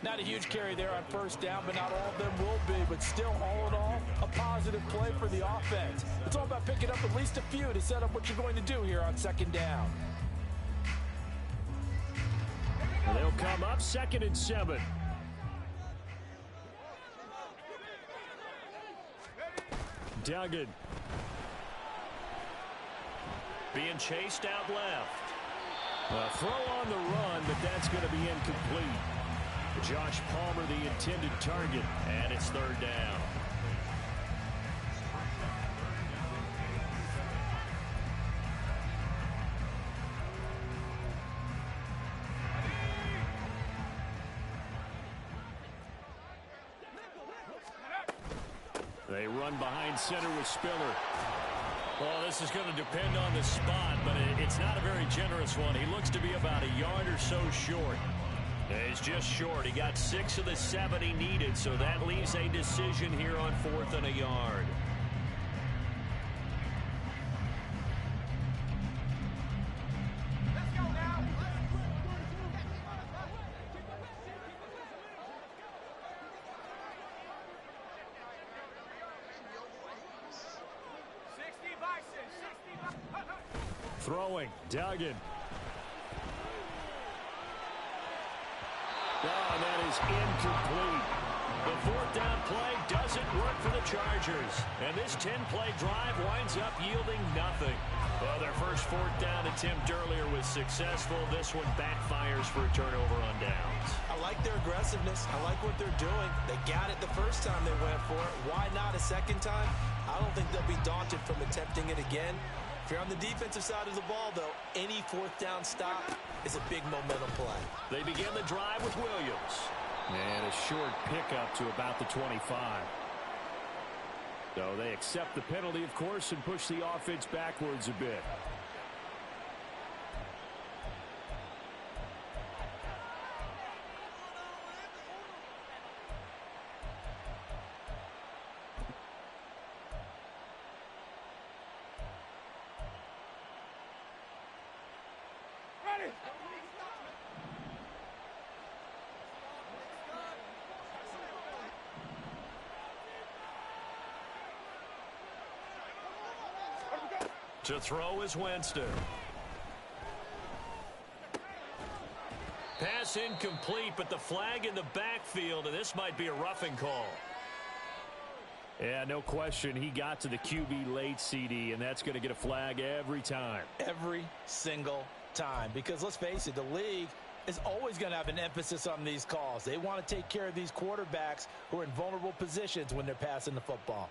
[SPEAKER 4] Not a huge carry there on 1st down, but not all of them will be. But still, all in all, a positive play for the offense. It's all about picking up at least a few to set up what you're going to do here on 2nd down.
[SPEAKER 1] And they'll come up 2nd and 7. Duggan. Being chased out left. A throw on the run, but that's going to be incomplete. Josh Palmer, the intended target, and it's 3rd down. They run behind center with Spiller. Well, this is going to depend on the spot, but it's not a very generous one. He looks to be about a yard or so short. He's just short. He got 6 of the 7 he needed, so that leaves a decision here on 4th and a yard.
[SPEAKER 3] Let's go now. 60 Bison, 60.
[SPEAKER 1] Throwing, Duggan. Oh, that is incomplete. The 4th down play doesn't work for the Chargers. And this 10-play drive winds up yielding nothing. Well, their first 4th down attempt earlier was successful. This one backfires for a turnover on downs.
[SPEAKER 2] I like their aggressiveness. I like what they're doing. They got it the first time they went for it. Why not a second time? I don't think they'll be daunted from attempting it again. If you're on the defensive side of the ball, though, any 4th down stop is a big momentum play.
[SPEAKER 1] They begin the drive with Williams. And a short pickup to about the 25. So they accept the penalty, of course, and push the offense backwards a bit. To throw is Winston. Pass incomplete, but the flag in the backfield, and this might be a roughing call. Yeah, no question. He got to the QB late, CD, and that's going to get a flag every time.
[SPEAKER 2] Every single time. Because let's face it, the league is always going to have an emphasis on these calls. They want to take care of these quarterbacks who are in vulnerable positions when they're passing the football.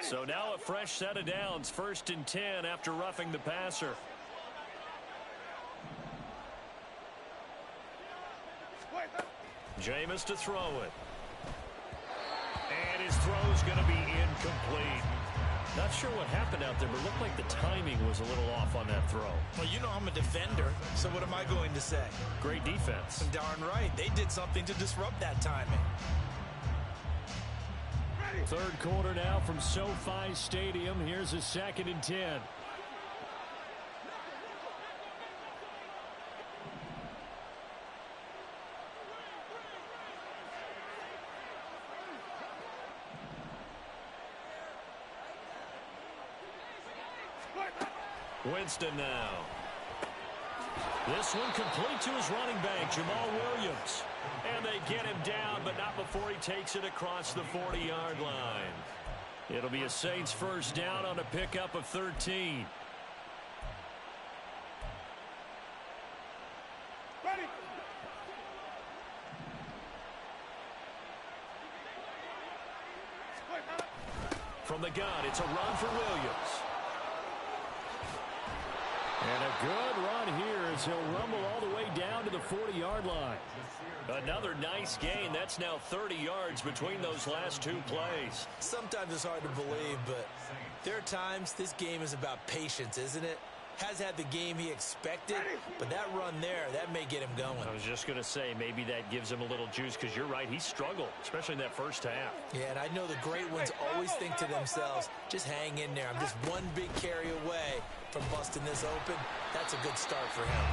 [SPEAKER 1] So now a fresh set of downs, 1st and 10 after roughing the passer. Jameis to throw it. And his throw's going to be incomplete. Not sure what happened out there, but it looked like the timing was a little off on that throw.
[SPEAKER 2] Well, you know I'm a defender, so what am I going to say?
[SPEAKER 1] Great defense.
[SPEAKER 2] Darn right. They did something to disrupt that timing.
[SPEAKER 1] 3rd quarter now from SoFi Stadium. Here's a 2nd and 10. Winston now. This one complete to his running back, Jamal Williams. And they get him down, but not before he takes it across the 40-yard line. It'll be a Saints 1st down on a pickup of 13.
[SPEAKER 3] Ready.
[SPEAKER 1] From the gun, it's a run for Williams. And a good run here as he'll rumble all the way down to the 40-yard line. Another nice gain. That's now 30 yards between those last 2 plays.
[SPEAKER 2] Sometimes it's hard to believe, but there are times this game is about patience, isn't it? Has had the game he expected, but that run there, that may get him going.
[SPEAKER 1] I was just going to say, maybe that gives him a little juice, because you're right, he struggled, especially in that first half.
[SPEAKER 2] Yeah, and I know the great ones always think to themselves, just hang in there. I'm just one big carry away from busting this open. That's a good start for him.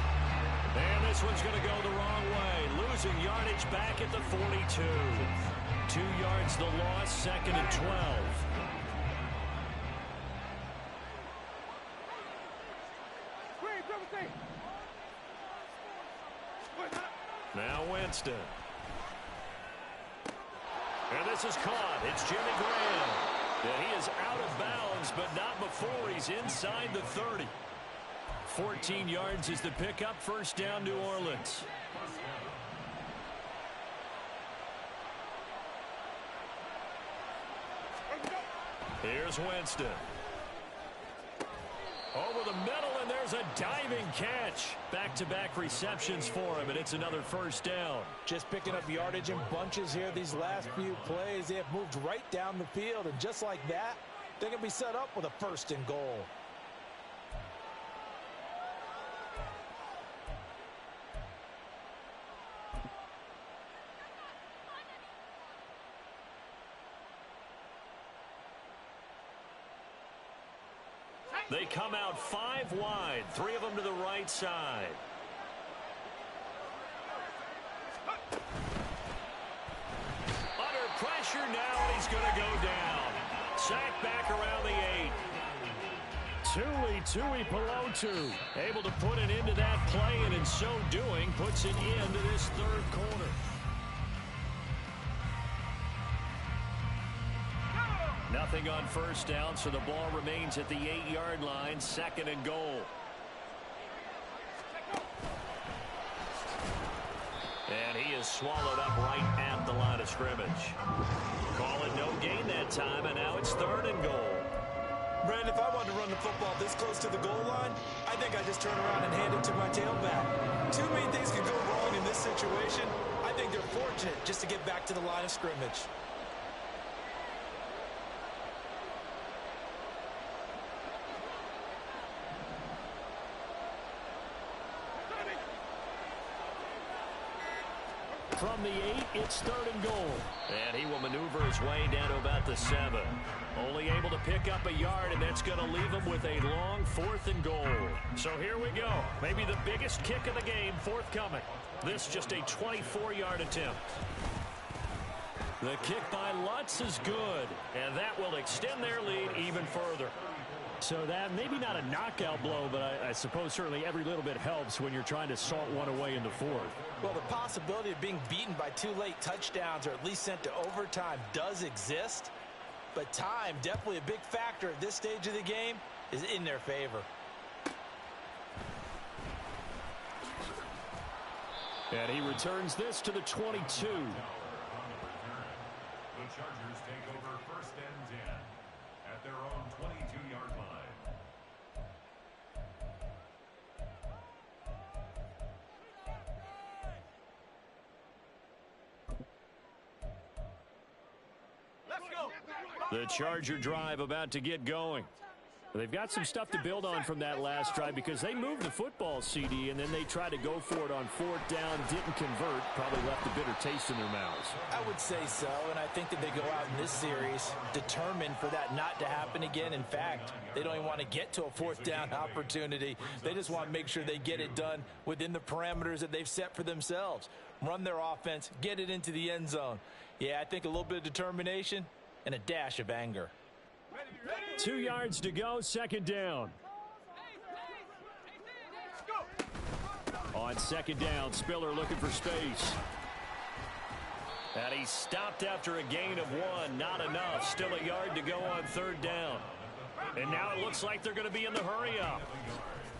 [SPEAKER 1] And this one's going to go the wrong way. Losing yardage back at the 42. 2 yards the loss, 2nd and 12. Now Winston. And this is caught. It's Jimmy Graham. And he is out of bounds, but not before he's inside the 30. 14 yards is the pickup. 1st down, New Orleans. Here's Winston. Over the middle, and there's a diving catch. Back-to-back receptions for him, and it's another first down.
[SPEAKER 4] Just picking up yardage in bunches here these last few plays. They have moved right down the field, and just like that, they're going to be set up with a first and goal.
[SPEAKER 1] They come out 5 wide, 3 of them to the right side. Under pressure now, and he's going to go down. Sacked back around the 8. Tui Pelotu able to put it into that play, and in so doing, puts it into this third quarter. Nothing on first down, so the ball remains at the 8-yard line, second and goal. And he is swallowed up right at the line of scrimmage. Call it no gain that time, and now it's third and goal.
[SPEAKER 4] Brandon, if I wanted to run the football this close to the goal line, I think I just turn around and hand it to my tailback. Too many things could go wrong in this situation. I think they're fortunate just to get back to the line of scrimmage.
[SPEAKER 1] From the 8, it's third and goal. And he will maneuver his way down to about the 7. Only able to pick up a yard, and that's going to leave him with a long 4th and goal. So here we go. Maybe the biggest kick of the game forthcoming. This just a 24-yard attempt. The kick by Lutz is good, and that will extend their lead even further. So that maybe not a knockout blow, but I suppose certainly every little bit helps when you're trying to salt one away in the 4th.
[SPEAKER 4] Well, the possibility of being beaten by 2 late touchdowns or at least sent to overtime does exist. But time, definitely a big factor at this stage of the game, is in their favor.
[SPEAKER 1] And he returns this to the 22.
[SPEAKER 3] The Chargers take over first and 10 at their own 22-yard line.
[SPEAKER 1] The Charger drive about to get going. They've got some stuff to build on from that last drive because they moved the football, CD, and then they tried to go for it on 4th down, didn't convert, probably left a bitter taste in their mouths.
[SPEAKER 4] I would say so, and I think that they go out in this series determined for that not to happen again. In fact, they don't even want to get to a 4th down opportunity. They just want to make sure they get it done within the parameters that they've set for themselves. Run their offense, get it into the end zone. Yeah, I think a little bit of determination and a dash of anger.
[SPEAKER 1] 2 yards to go, second down. On second down, Spiller looking for space. And he stopped after a gain of 1. Not enough. Still a yard to go on 3rd down. And now it looks like they're going to be in the hurry up.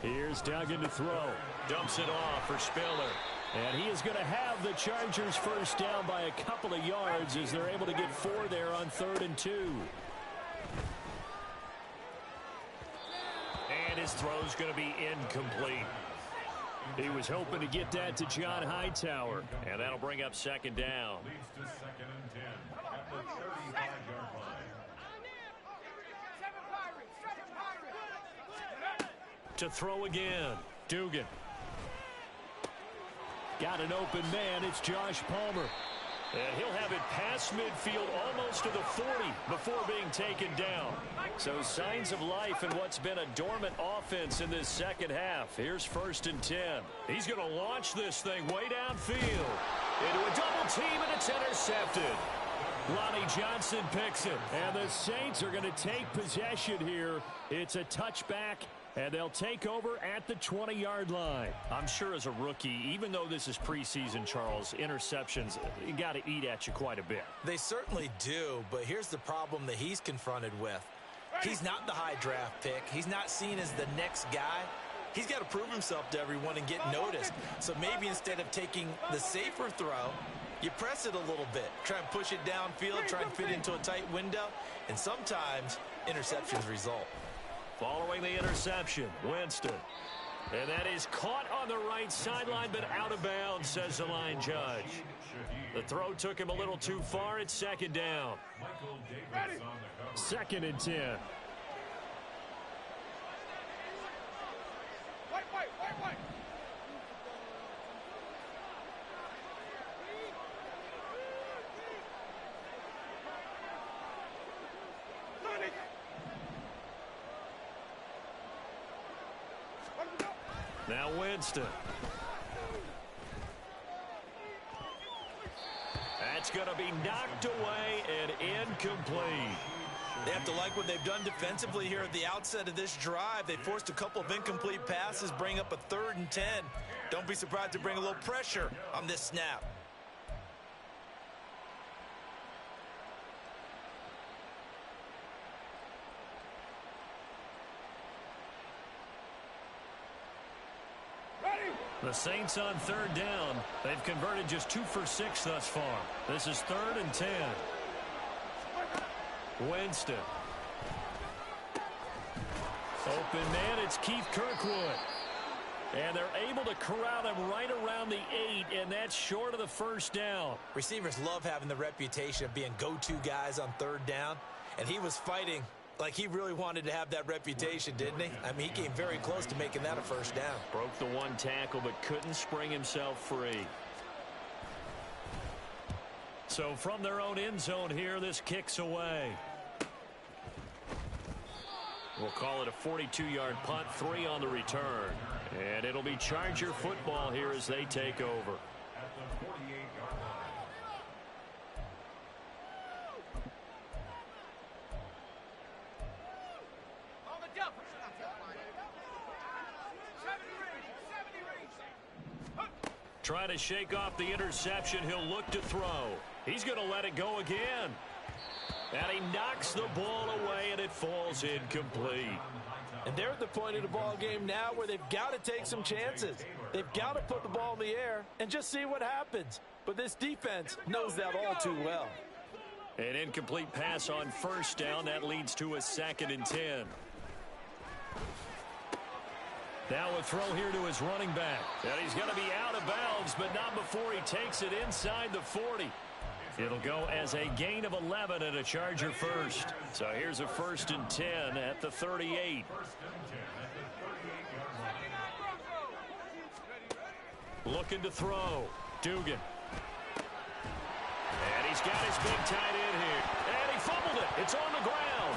[SPEAKER 1] Here's Duggan to throw. Dumps it off for Spiller. And he is going to have the Chargers first down by a couple of yards as they're able to get 4 there on 3rd and 2. And his throw's going to be incomplete. He was hoping to get that to John Hightower, and that'll bring up second down.
[SPEAKER 3] Leads to second and 10 at the 35-yard line.
[SPEAKER 1] To throw again, Dugan. Got an open man, it's Josh Palmer. And he'll have it past midfield almost to the 40 before being taken down. So signs of life in what's been a dormant offense in this second half. Here's 1st and 10. He's going to launch this thing way downfield. Into a double team, and it's intercepted. Lonnie Johnson picks it. And the Saints are going to take possession here. It's a touchback. And they'll take over at the 20-yard line. I'm sure as a rookie, even though this is preseason, Charles, interceptions, you got to eat at you quite a bit.
[SPEAKER 4] They certainly do, but here's the problem that he's confronted with. He's not the high draft pick. He's not seen as the next guy. He's got to prove himself to everyone and get noticed. So maybe instead of taking the safer throw, you press it a little bit. Try and push it downfield, try and fit into a tight window, and sometimes interceptions result.
[SPEAKER 1] Following the interception, Winston. And that is caught on the right sideline, but out of bounds, says the line judge. The throw took him a little too far. It's second down. Second and 10.
[SPEAKER 3] Wait.
[SPEAKER 1] Now Winston. That's going to be knocked away and incomplete.
[SPEAKER 2] They have to like what they've done defensively here at the outset of this drive. They forced a couple of incomplete passes, bring up a 3rd and 10. Don't be surprised to bring a little pressure on this snap.
[SPEAKER 1] The Saints on 3rd down. They've converted just 2 for 6 thus far. This is 3rd and 10. Winston. Open man, it's Keith Kirkwood. And they're able to corral him right around the 8, and that's short of the first down.
[SPEAKER 2] Receivers love having the reputation of being go-to guys on 3rd down, and he was fighting like he really wanted to have that reputation, didn't he? I mean, he came very close to making that a first down.
[SPEAKER 1] Broke the 1 tackle, but couldn't spring himself free. So from their own end zone here, this kicks away. We'll call it a 42-yard punt, 3 on the return. And it'll be Charger football here as they take over.
[SPEAKER 3] At the 48-yard line.
[SPEAKER 5] On the double. 70 reach.
[SPEAKER 1] Trying to shake off the interception. He'll look to throw. He's going to let it go again. And he knocks the ball away, and it falls incomplete.
[SPEAKER 4] And they're at the point of the ball game now where they've got to take some chances. They've got to put the ball in the air and just see what happens. But this defense knows that all too well.
[SPEAKER 1] An incomplete pass on first down. That leads to a 2nd and 10. Now a throw here to his running back. And he's going to be out of bounds, but not before he takes it inside the 40. It'll go as a gain of 11 and a Charger first. So here's a 1st and 10 at the 38. Looking to throw. Dugan. And he's got his big tight end here. And he fumbled it. It's on the ground.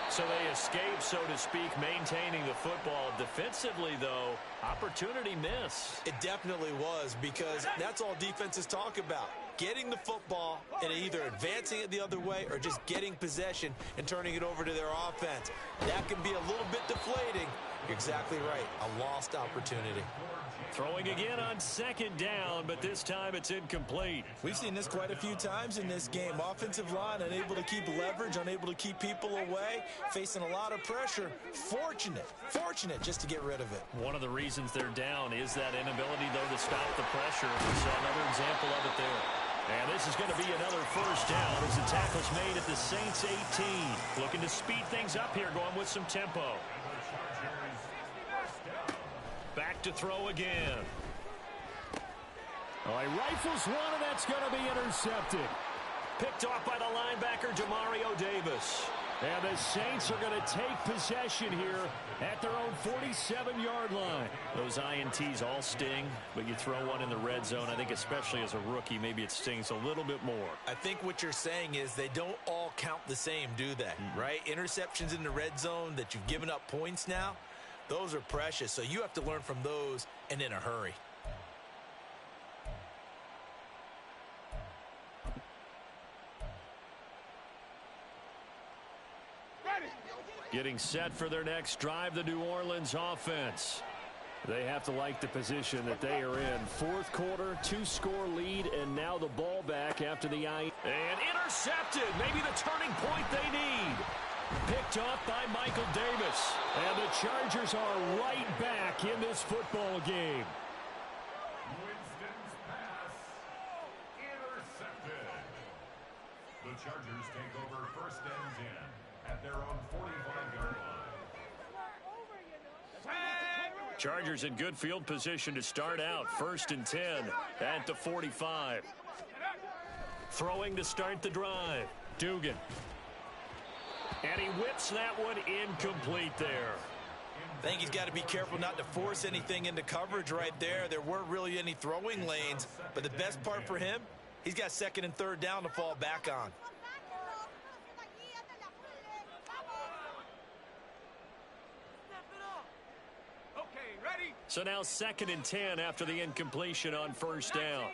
[SPEAKER 1] So they escape, so to speak, maintaining the football. Defensively, though, opportunity miss.
[SPEAKER 2] It definitely was, because that's all defenses talk about. Getting the football and either advancing it the other way or just getting possession and turning it over to their offense. That can be a little bit deflating. You're exactly right. A lost opportunity.
[SPEAKER 1] Throwing again on 2nd down, but this time it's incomplete.
[SPEAKER 2] We've seen this quite a few times in this game. Offensive line unable to keep leverage, unable to keep people away, facing a lot of pressure. Fortunate just to get rid of it.
[SPEAKER 1] One of the reasons they're down is that inability, though, to stop the pressure. We saw another example of it there. And this is going to be another first down as the tackle's made at the Saints 18. Looking to speed things up here, going with some tempo. Back to throw again. Oh, he rifles one, and that's going to be intercepted. Picked off by the linebacker, Demario Davis. And the Saints are going to take possession here at their own 47-yard line. Those INTs all sting, but you throw one in the red zone, I think especially as a rookie, maybe it stings a little bit more.
[SPEAKER 2] I think what you're saying is they don't all count the same, do they? Right? Interceptions in the red zone that you've given up points now, those are precious. So you have to learn from those and in a hurry.
[SPEAKER 1] Getting set for their next drive, the New Orleans offense. They have to like the position that they are in. 4th quarter, 2-score lead, and now the ball back after the eye. And intercepted. Maybe the turning point they need. Picked off by Michael Davis. And the Chargers are right back in this football game.
[SPEAKER 3] Winston's pass intercepted. The Chargers take over 1st and 10 at their own 45-yard line.
[SPEAKER 1] Chargers in good field position to start out. 1st and 10 at the 45. Throwing to start the drive. Dugan. And he whips that one incomplete there.
[SPEAKER 2] I think he's got to be careful not to force anything into coverage right there. There weren't really any throwing lanes, but the best part for him, he's got 2nd and 3rd down to fall back on.
[SPEAKER 5] Okay, ready?
[SPEAKER 1] So now 2nd and 10 after the incompletion on 1st down.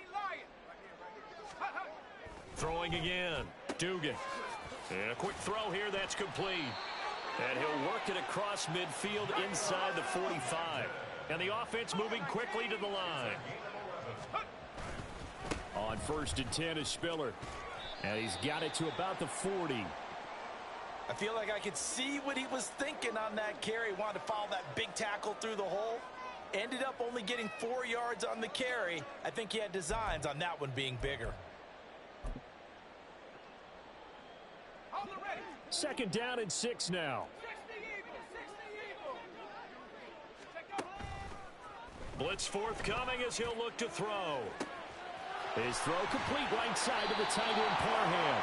[SPEAKER 1] Throwing again. Dugan. And a quick throw here that's complete. And he'll work it across midfield inside the 45. And the offense moving quickly to the line. On 1st and 10 is Spiller. And he's got it to about the 40.
[SPEAKER 2] I feel like I could see what he was thinking on that carry. Wanted to follow that big tackle through the hole. Ended up only getting 4 yards on the carry. I think he had designs on that one being bigger.
[SPEAKER 1] 2nd down and 6 now. Blitz forthcoming as he'll look to throw. His throw complete right side to the tight end Parham.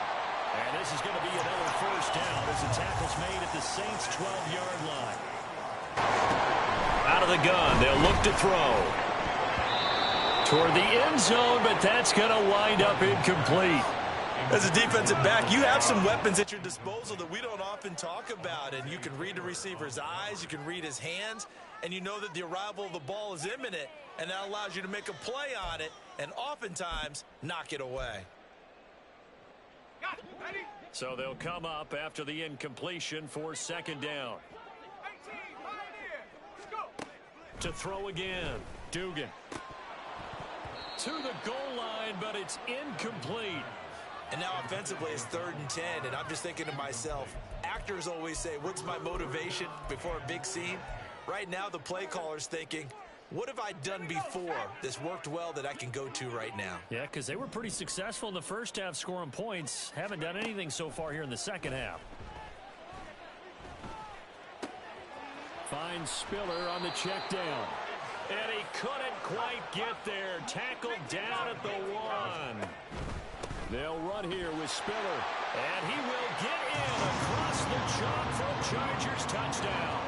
[SPEAKER 1] And this is going to be another 1st down as the tackle's made at the Saints' 12-yard line. Out of the gun, they'll look to throw. Toward the end zone, but that's going to wind up incomplete.
[SPEAKER 2] As a defensive back, you have some weapons at your disposal that we don't often talk about. And you can read the receiver's eyes, you can read his hands, and you know that the arrival of the ball is imminent, and that allows you to make a play on it and oftentimes knock it away.
[SPEAKER 5] Got it. Ready?
[SPEAKER 1] So they'll come up after the incompletion for 2nd down.
[SPEAKER 5] 18, Pioneer. Let's go.
[SPEAKER 1] To throw again. Dugan. To the goal line, but it's incomplete.
[SPEAKER 2] And now offensively it's 3rd and 10, and I'm just thinking to myself, actors always say, what's my motivation before a big scene? Right now the play caller's thinking, what have I done before that's worked well that I can go to right now?
[SPEAKER 1] Yeah, because they were pretty successful in the 1st half scoring points. Haven't done anything so far here in the 2nd half. Finds Spiller on the check down. And he couldn't quite get there. Tackled down at the 1. They'll run here with Spiller. And he will get in across the chalk for Chargers touchdown.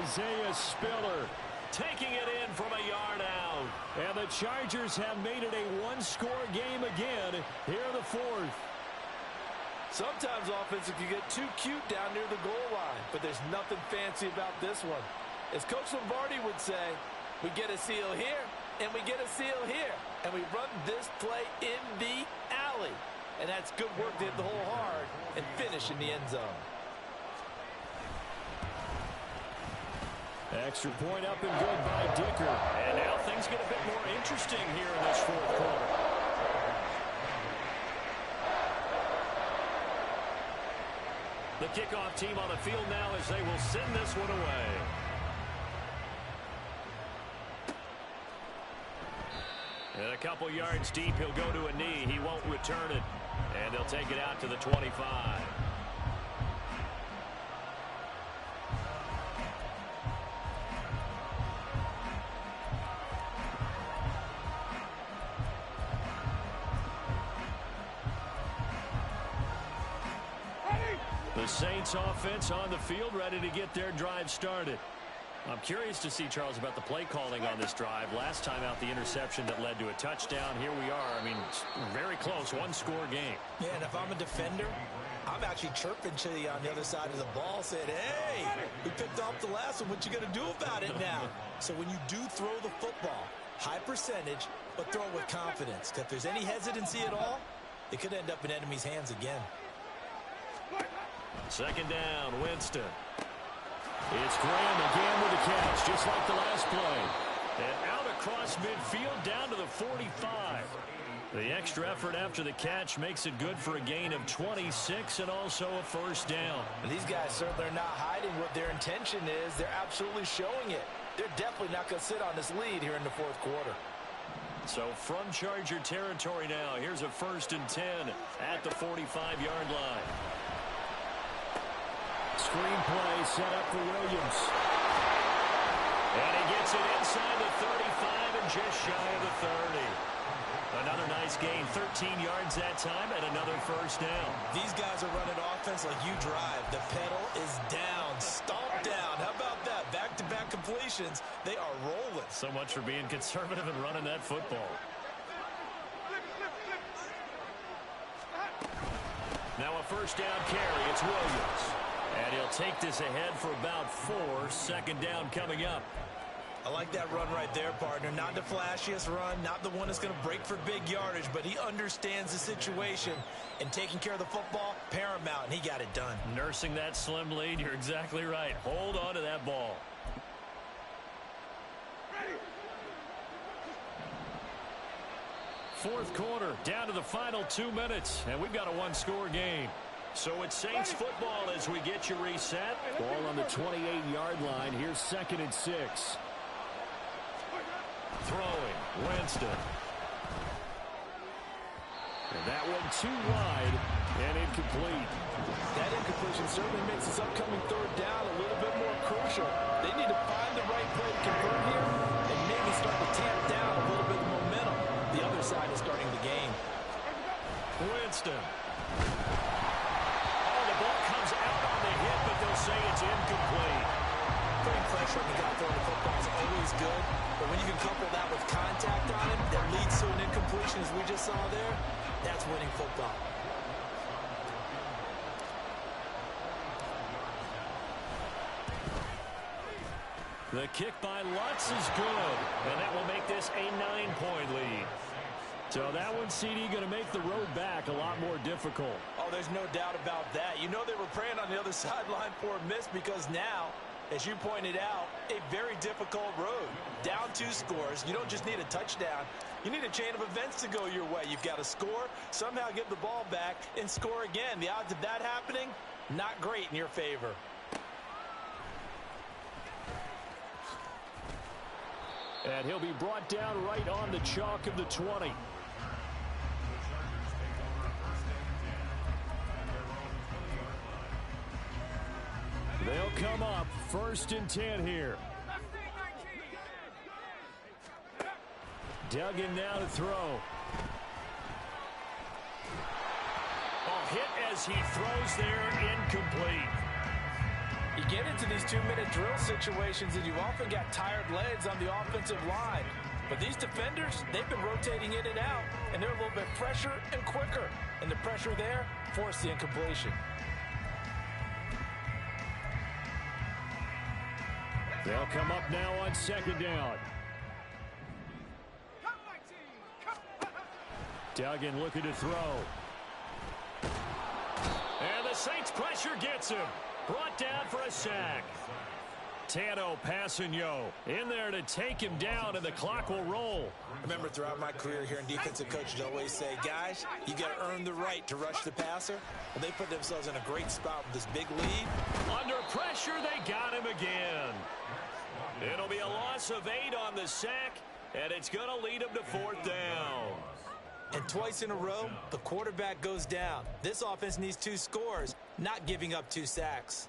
[SPEAKER 1] Isaiah Spiller taking it in from a yard out. And the Chargers have made it a one-score game again here in the 4th.
[SPEAKER 4] Sometimes offense can get too cute down near the goal line, but there's nothing fancy about this one. As Coach Lombardi would say, we get a seal here, and we get a seal here, and we run this play in the alley. And that's good work to hit the hole hard and finish in the end zone.
[SPEAKER 1] Extra point up and good by Dicker. And now things get a bit more interesting here in this 4th quarter. The kickoff team on the field now as they will send this one away. And a couple yards deep, he'll go to a knee. He won't return it. And they'll take it out to the 25. The Saints offense on the field, ready to get their drive started. I'm curious to see, Charles, about the play calling on this drive. Last time out, the interception that led to a touchdown. Here we are. I mean, very close, one-score game.
[SPEAKER 2] Yeah, and if I'm a defender, I'm actually chirping to you on the other side of the ball, saying, hey, we picked off the last one. What you going to do about it now? So when you do throw the football, high percentage, but throw it with confidence. Because if there's any hesitancy at all, it could end up in enemy's hands again.
[SPEAKER 1] 2nd down, Winston. It's Graham again with a catch, just like the last play. And out across midfield down to the 45. The extra effort after the catch makes it good for a gain of 26 and also a 1st down.
[SPEAKER 2] And these guys certainly are not hiding what their intention is. They're absolutely showing it. They're definitely not going to sit on this lead here in the 4th quarter.
[SPEAKER 1] So from Charger territory now, here's a 1st and 10 at the 45-yard line. Screenplay set up for Williams. And he gets it inside the 35 and just shy of the 30. Another nice gain, 13 yards that time, and another first down.
[SPEAKER 2] These guys are running offense like you drive. The pedal is down, stomp down. How about that? Back-to-back completions. They are rolling.
[SPEAKER 1] So much for being conservative and running that football. Now a first down carry. It's Williams. And he'll take this ahead for about 4. Second down coming up.
[SPEAKER 2] I like that run right there, partner. Not the flashiest run, not the one that's going to break for big yardage, but he understands the situation, and taking care of the football, paramount, and he got it done.
[SPEAKER 1] Nursing that slim lead, you're exactly right. Hold on to that ball. Fourth quarter, down to the final 2 minutes, and we've got a one-score game. So it's Saints football as we get you reset. Ball on the 28-yard line. Here's 2nd and 6. Throwing, Winston. And that one too wide and incomplete.
[SPEAKER 4] That incompletion certainly makes this upcoming third down a little bit more crucial. They need to find the right play to convert here and maybe start to tamp down a little bit of momentum. The other side is starting the game.
[SPEAKER 1] Winston. Oh, the ball comes out on the hit, but they'll say it's incomplete.
[SPEAKER 2] Putting pressure on the guy throwing the football is always good, but when you can couple that with contact on him that leads to an incompletion, as we just saw there, that's winning football.
[SPEAKER 1] The kick by Lutz is good, and that will make this a 9-point lead. So that one, CD, going to make the road back a lot more difficult.
[SPEAKER 2] Oh, there's no doubt about that. You know they were praying on the other sideline for a miss because now, as you pointed out, a very difficult road. Down 2 scores. You don't just need a touchdown. You need a chain of events to go your way. You've got to score, somehow get the ball back, and score again. The odds of that happening, not great in your favor.
[SPEAKER 1] And he'll be brought down right on the chalk of the 20. They'll come up 1st and 10 here. Duggan now to throw. Oh, hit as he throws there, incomplete.
[SPEAKER 4] You get into these 2-minute drill situations and you've often got tired legs on the offensive line. But these defenders, they've been rotating in and out, and they're a little bit fresher and quicker. And the pressure there forced the incompletion.
[SPEAKER 1] They'll come up now on 2nd down. Duggan looking to throw. And the Saints pressure gets him. Brought down for a sack. Tano Passanio in there to take him down, and the clock will roll.
[SPEAKER 2] Remember, throughout my career here in defensive coaches always say, guys, you got to earn the right to rush the passer. Well, they put themselves in a great spot with this big lead.
[SPEAKER 1] Under pressure, they got him again. It'll be a loss of 8 on the sack, and it's going to lead him to 4th down.
[SPEAKER 2] And twice in a row, the quarterback goes down. This offense needs 2 scores, not giving up 2 sacks.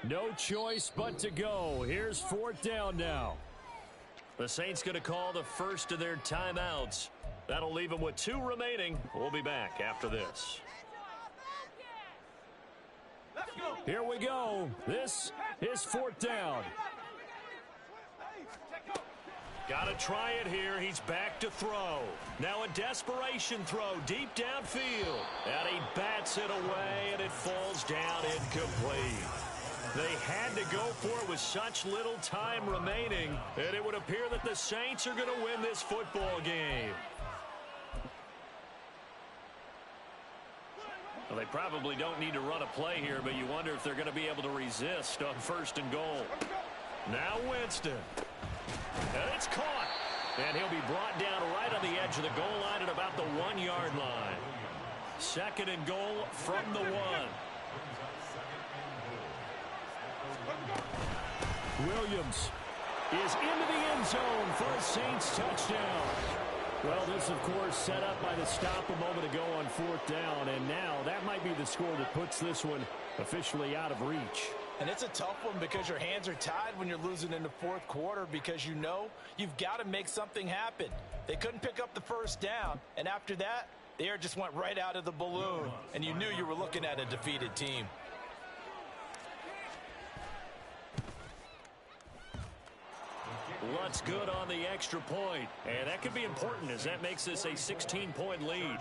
[SPEAKER 1] No choice but to go. Here's 4th down now. The Saints going to call the first of their timeouts. That'll leave them with 2 remaining. We'll be back after this. Here we go. This is 4th down. Got to try it here. He's back to throw. Now a desperation throw deep downfield. And he bats it away, and it falls down incomplete. They had to go for it with such little time remaining, and it would appear that the Saints are going to win this football game. Well, they probably don't need to run a play here, but you wonder if they're going to be able to resist on 1st and goal. Now Winston. And it's caught. And he'll be brought down right on the edge of the goal line at about the 1-yard line. 2nd and goal from the 1. Williams is into the end zone for a Saints touchdown. Well, this, of course, set up by the stop a moment ago on 4th down, and now that might be the score that puts this one officially out of reach.
[SPEAKER 4] And it's a tough one because your hands are tied when you're losing in the 4th quarter because you know you've got to make something happen. They couldn't pick up the first down, and after that, the air just went right out of the balloon, and you knew you were looking at a defeated team.
[SPEAKER 1] Lutz good on the extra point, and that could be important as that makes this a 16-point lead.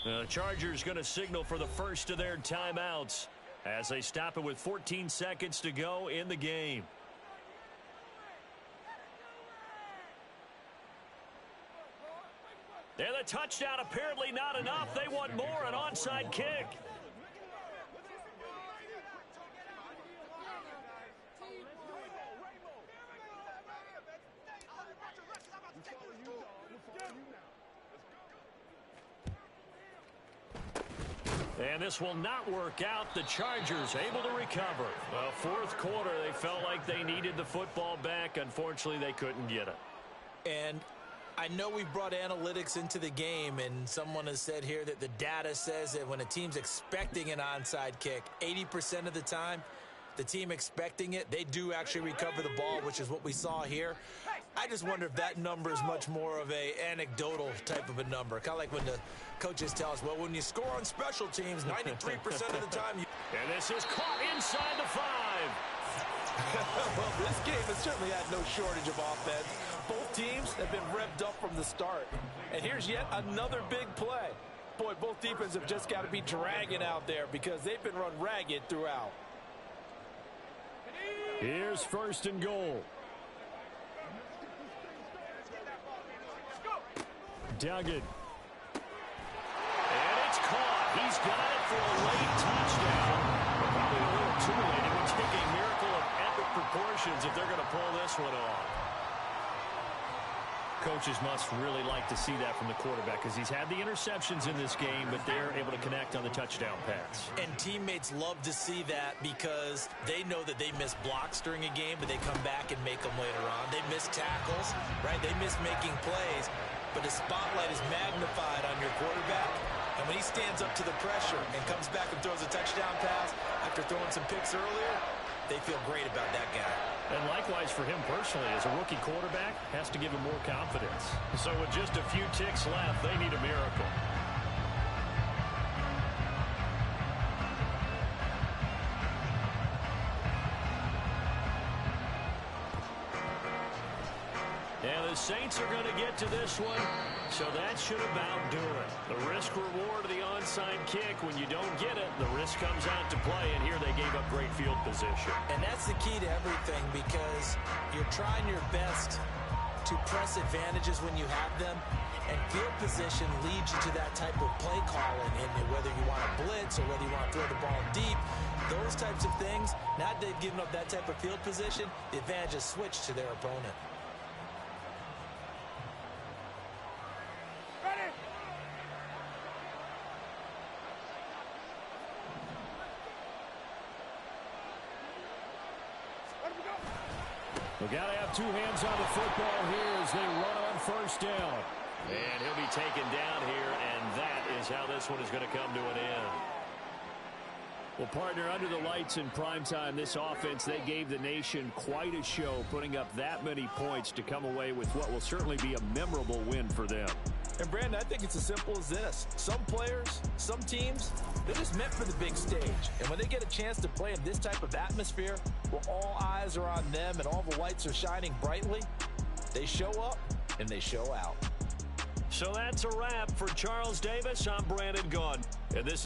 [SPEAKER 1] The Chargers going to signal for the first of their timeouts as they stop it with 14 seconds to go in the game. And the touchdown apparently not enough. They want more, an onside kick. And this will not work out. The Chargers able to recover. Well, 4th quarter, they felt like they needed the football back. Unfortunately, they couldn't get it.
[SPEAKER 2] And I know we brought analytics into the game, and someone has said here that the data says that when a team's expecting an onside kick, 80% of the time, the team expecting it, they do actually recover the ball, which is what we saw here. I just wonder if that number is much more of a anecdotal type of a number. Kind of like when the coaches tell us, well, when you score on special teams, 93% of the time.
[SPEAKER 1] And this is caught inside the 5.
[SPEAKER 4] Well, this game has certainly had no shortage of offense. Both teams have been revved up from the start. And here's yet another big play. Boy, both defenses have just got to be dragging out there because they've been run ragged throughout.
[SPEAKER 1] Here's 1st and goal. Duggan. And it's caught. He's got it for a late touchdown. But probably a little too late. It would take a miracle of epic proportions if they're going to pull this one off. Coaches must really like to see that from the quarterback because he's had the interceptions in this game, but they're able to connect on the touchdown pass.
[SPEAKER 2] And teammates love to see that because they know that they miss blocks during a game, but they come back and make them later on. They miss tackles, right? They miss making plays, but the spotlight is magnified on your quarterback. And when he stands up to the pressure and comes back and throws a touchdown pass after throwing some picks earlier, they feel great about that guy.
[SPEAKER 1] And likewise for him personally, as a rookie quarterback, has to give him more confidence. So with just a few ticks left, they need a miracle. And the Saints are going to get to this one, so that should about do it. The risk-reward of the onside kick, when you don't get it, the risk comes out to play, and here they gave up great field position.
[SPEAKER 2] And that's the key to everything because you're trying your best to press advantages when you have them, and field position leads you to that type of play calling, and whether you want to blitz or whether you want to throw the ball deep, those types of things, now that they've given up that type of field position, the advantage is switched to their opponent.
[SPEAKER 1] We've got to have two hands on the football here as they run on 1st down. And he'll be taken down here, and that is how this one is going to come to an end. Well, partner, under the lights in primetime, this offense, they gave the nation quite a show, putting up that many points to come away with what will certainly be a memorable win for them.
[SPEAKER 4] And, Brandon, I think it's as simple as this. Some players, some teams, they're just meant for the big stage. And when they get a chance to play in this type of atmosphere where all eyes are on them and all the lights are shining brightly, they show up and they show out.
[SPEAKER 1] So that's a wrap for Charles Davis. I'm Brandon Gaudin. And this